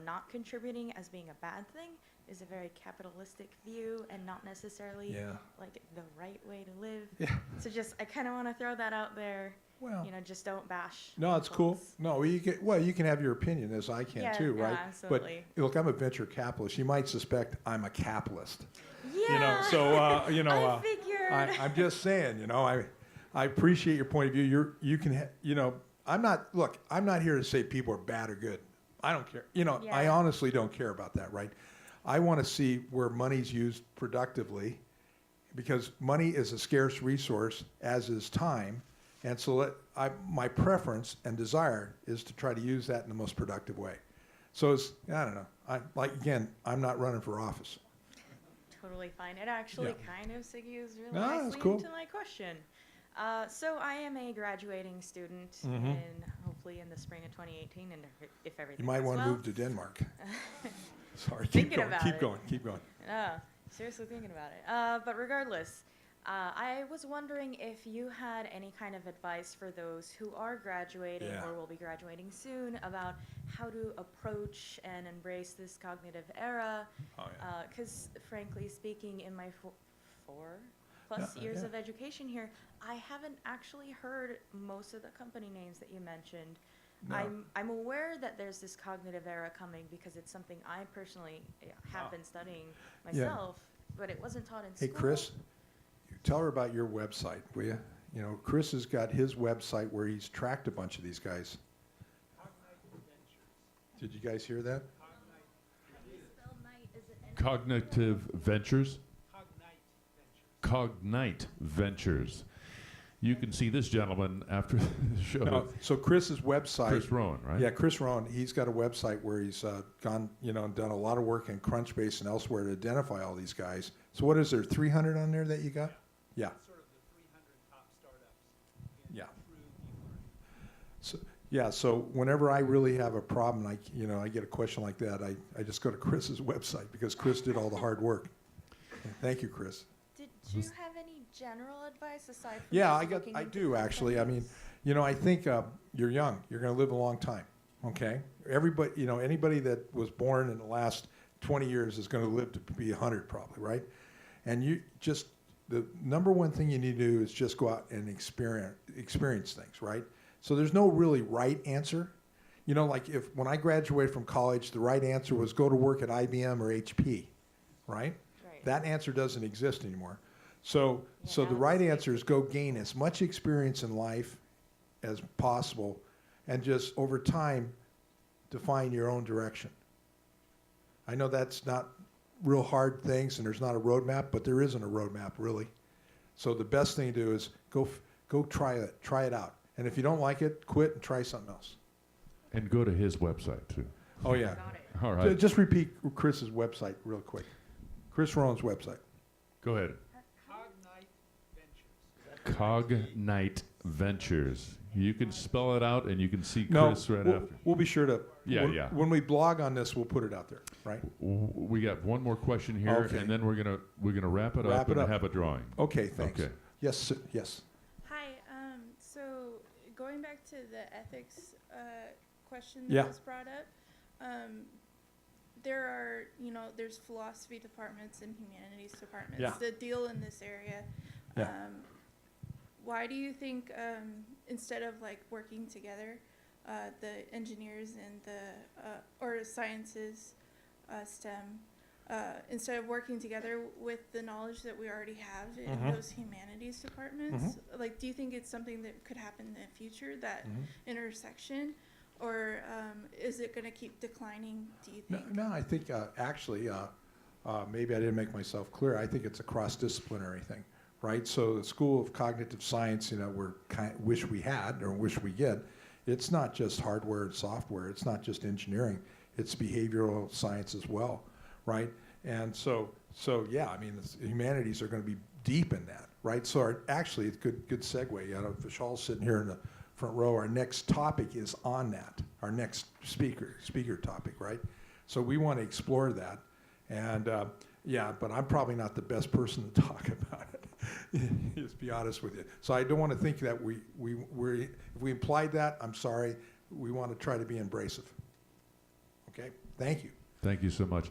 S14: not contributing as being a bad thing, is a very capitalistic view and not necessarily like the right way to live.
S4: Yeah.
S14: So I kind of want to throw that out there.
S4: Well,
S14: just don't bash.
S4: no, it's cool.
S14: folks.
S4: No, you can have your opinion as I can too, right?
S14: Absolutely.
S4: But look, I'm a venture capitalist. You might suspect I'm a capitalist.
S14: Yeah.
S4: I
S14: figured.
S4: I'm just saying, I appreciate your point of view. I'm not here to say people are bad or good. I don't care. I honestly don't care about that, right? I want to see where money's used productively, because money is a scarce resource, as is time. And so my preference and desire is to try to use that in the most productive way. So I don't know. I'm not running for office.
S14: Totally fine. It actually kind of segues really
S4: that's
S14: nicely
S4: cool.
S14: into my question. So I am a graduating student hopefully in the spring of 2018, and if everything
S4: You might
S14: goes
S4: want to
S14: well.
S4: move to Denmark. Sorry,
S14: Thinking
S4: keep going.
S14: about
S4: Keep
S14: it.
S4: going. Keep going.
S14: Seriously thinking about it. But regardless, I was wondering if you had any kind of advice for those who are graduating or will be graduating soon about how to approach and embrace this cognitive era. Because frankly speaking, in my 4+ years of education here, I haven't actually heard most of the company names that you mentioned.
S4: No.
S14: I'm aware that there's this cognitive era coming because it's something I personally have been studying myself, but it wasn't taught in school.
S4: Hey, Chris, tell her about your website, will you? Chris has got his website where he's tracked a bunch of these guys. Did you guys hear that?
S1: Cognitive Ventures? Cognite Ventures. You can see this gentleman after the show.
S4: No, so Chris's website.
S1: Chris Rowan, right?
S4: Yeah, Chris Rowan. He's got a website where he's gone, and done a lot of work in Crunchbase and elsewhere to identify all these guys. So what is there, 300 on there that you got? Yeah.
S15: Sort of the 300 top startups
S4: Yeah.
S15: through
S4: Yeah, so whenever I really have a problem, I get a question like that, I just go to Chris's website because Chris did all the hard work. Thank you, Chris.
S14: Did you have any general advice aside from
S4: Yeah,
S14: just looking
S4: I
S14: into
S4: do
S14: the
S4: actually. I mean,
S14: incentives?
S4: I think you're young. You're going to live a long time. Okay, everybody, anybody that was born in the last 20 years is going to live to be 100 probably, right? And the number one thing you need to do is just go out and experience things, right? So there's no really right answer. Like when I graduated from college, the right answer was go to work at IBM or HP, right?
S14: Right.
S4: That answer doesn't exist anymore. So the right answer is go gain as much experience in life as possible and just over time define your own direction. I know that's not real hard things and there's not a roadmap, but there isn't a roadmap really. So the best thing to do is go try it out. And if you don't like it, quit and try something else.
S1: And go to his website too.
S4: Oh yeah.
S1: All right.
S4: Just repeat Chris's website real quick. Chris Rowan's website.
S1: Go ahead. Cognite Ventures. You can spell it out and you can see Chris right after.
S4: We'll be sure to.
S1: Yeah.
S4: When we blog on this, we'll put it out there, right?
S1: We got one more question here,
S4: Okay.
S1: and then we're gonna wrap it up and have a drawing.
S4: Okay, thanks.
S1: Okay.
S4: Yes, sir. Yes.
S15: Hi. So going back to the ethics question
S4: Yeah.
S15: that was brought up, there's philosophy departments and humanities departments
S4: Yeah.
S15: that deal in this area.
S4: Yeah.
S15: Why do you think instead of like working together, the engineers and or sciences, STEM, instead of working together with the knowledge that we already have in those humanities departments, like, do you think it's something that could happen in the future, that intersection, or is it going to keep declining, do you think?
S4: No, I think actually, maybe I didn't make myself clear. I think it's a cross-disciplinary thing, right? So the School of Cognitive Science, wish we had or wish we get, it's not just hardware and software. It's not just engineering. It's behavioral science as well, right? And so yeah, I mean, the humanities are going to be deep in that, right? So actually, it's good segue. Vishal's sitting here in the front row. Our next topic is on that. Our next speaker topic, right? So we want to explore that, and yeah, but I'm probably not the best person to talk about it. Just be honest with you. So I don't want to think that if we implied that, I'm sorry. We want to try to be embracive. Okay. Thank you.
S1: Thank you so much.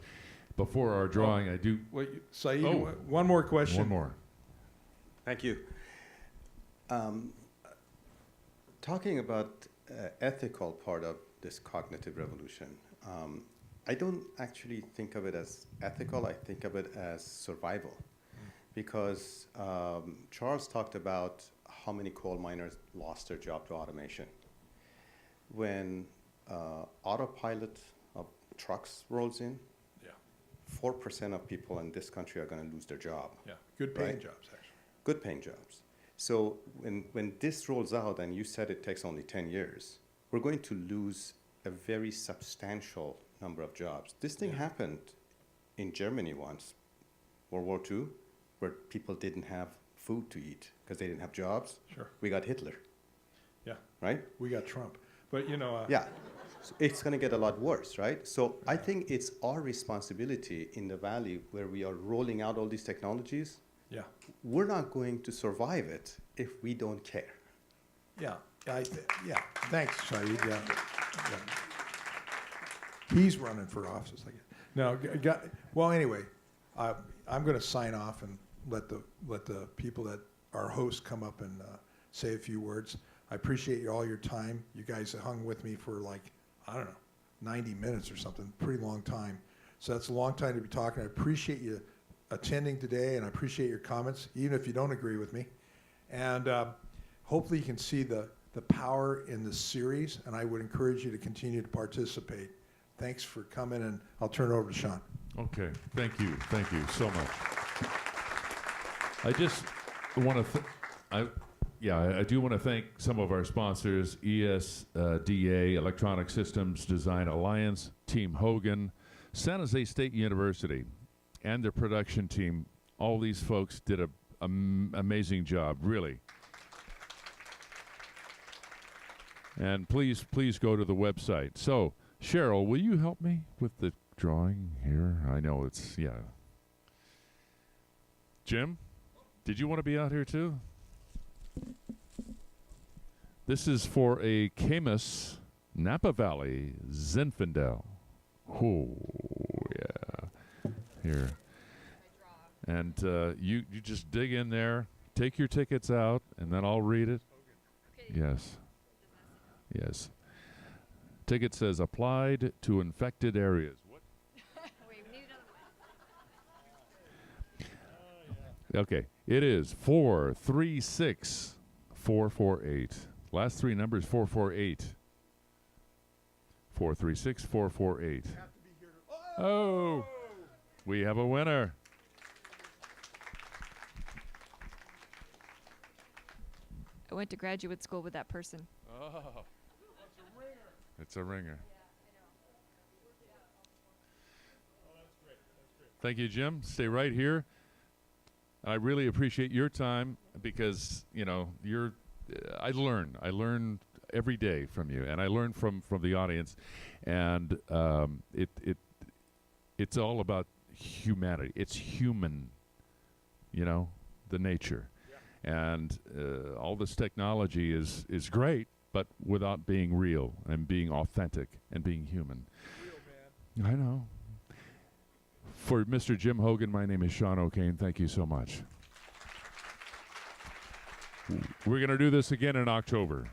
S1: Before our drawing, I do.
S4: Wait, Saeed, one more question.
S1: One more.
S16: Thank you. Talking about ethical part of this cognitive revolution, I don't actually think of it as ethical. I think of it as survival, because Charles talked about how many coal miners lost their job to automation. When autopilot of trucks rolls in, 4% of people in this country are going to lose their job.
S4: Yeah, good paying
S16: right?
S4: jobs, actually.
S16: Good paying jobs. So when this rolls out, and you said it takes only 10 years, we're going to lose a very substantial number of jobs. This thing happened in Germany once, World War II, where people didn't have food to eat because they didn't have jobs.
S4: Sure.
S16: We got Hitler.
S4: Yeah.
S16: Right?
S4: We got Trump. But
S16: yeah. So it's going to get a lot worse, right? So I think it's our responsibility in the Valley, where we are rolling out all these technologies.
S4: Yeah.
S16: We're not going to survive it if we don't care.
S4: Yeah. Yeah. Thanks, Saeed. Yeah. He's running for office. No. Well, anyway, I'm going to sign off and let the people that our hosts come up and say a few words. I appreciate all your time. You guys hung with me for 90 minutes or something, pretty long time. So that's a long time to be talking. I appreciate you attending today, and I appreciate your comments, even if you don't agree with me. And hopefully you can see the power in this series, and I would encourage you to continue to participate. Thanks for coming, and I'll turn it over to Sean.
S1: Okay, thank you so much. I just want to, I do want to thank some of our sponsors: ESDA, Electronic Systems Design Alliance, Team Hogan, San Jose State University, and their production team. All these folks did an amazing job, really. And please go to the website. So, Sheryl, will you help me with the drawing here? I know it's, yeah. Jim, did you want to be out here too? This is for a Camus Napa Valley Zinfandel. Oh, yeah. Here. And you just dig in there, take your tickets out, and then I'll read it. Yes. Yes. Ticket says applied to infected areas. What?
S3: Wait, we need another one.
S1: Okay. It is 436448. Last three numbers 448. 436448. Oh, we have a winner.
S3: I went to graduate school with that person.
S1: Oh, it's a ringer. Thank you, Jim. Stay right here. I really appreciate your time because, you know, I learn every day from you, and I learn from the audience, and it's all about humanity. It's human, you know, the nature, and all this technology is great, but without being real and being authentic and being human. Real, man. I know. For Mr. Jim Hogan, my name is Sean O'Kane. Thank you so much. We're going to do this again in October.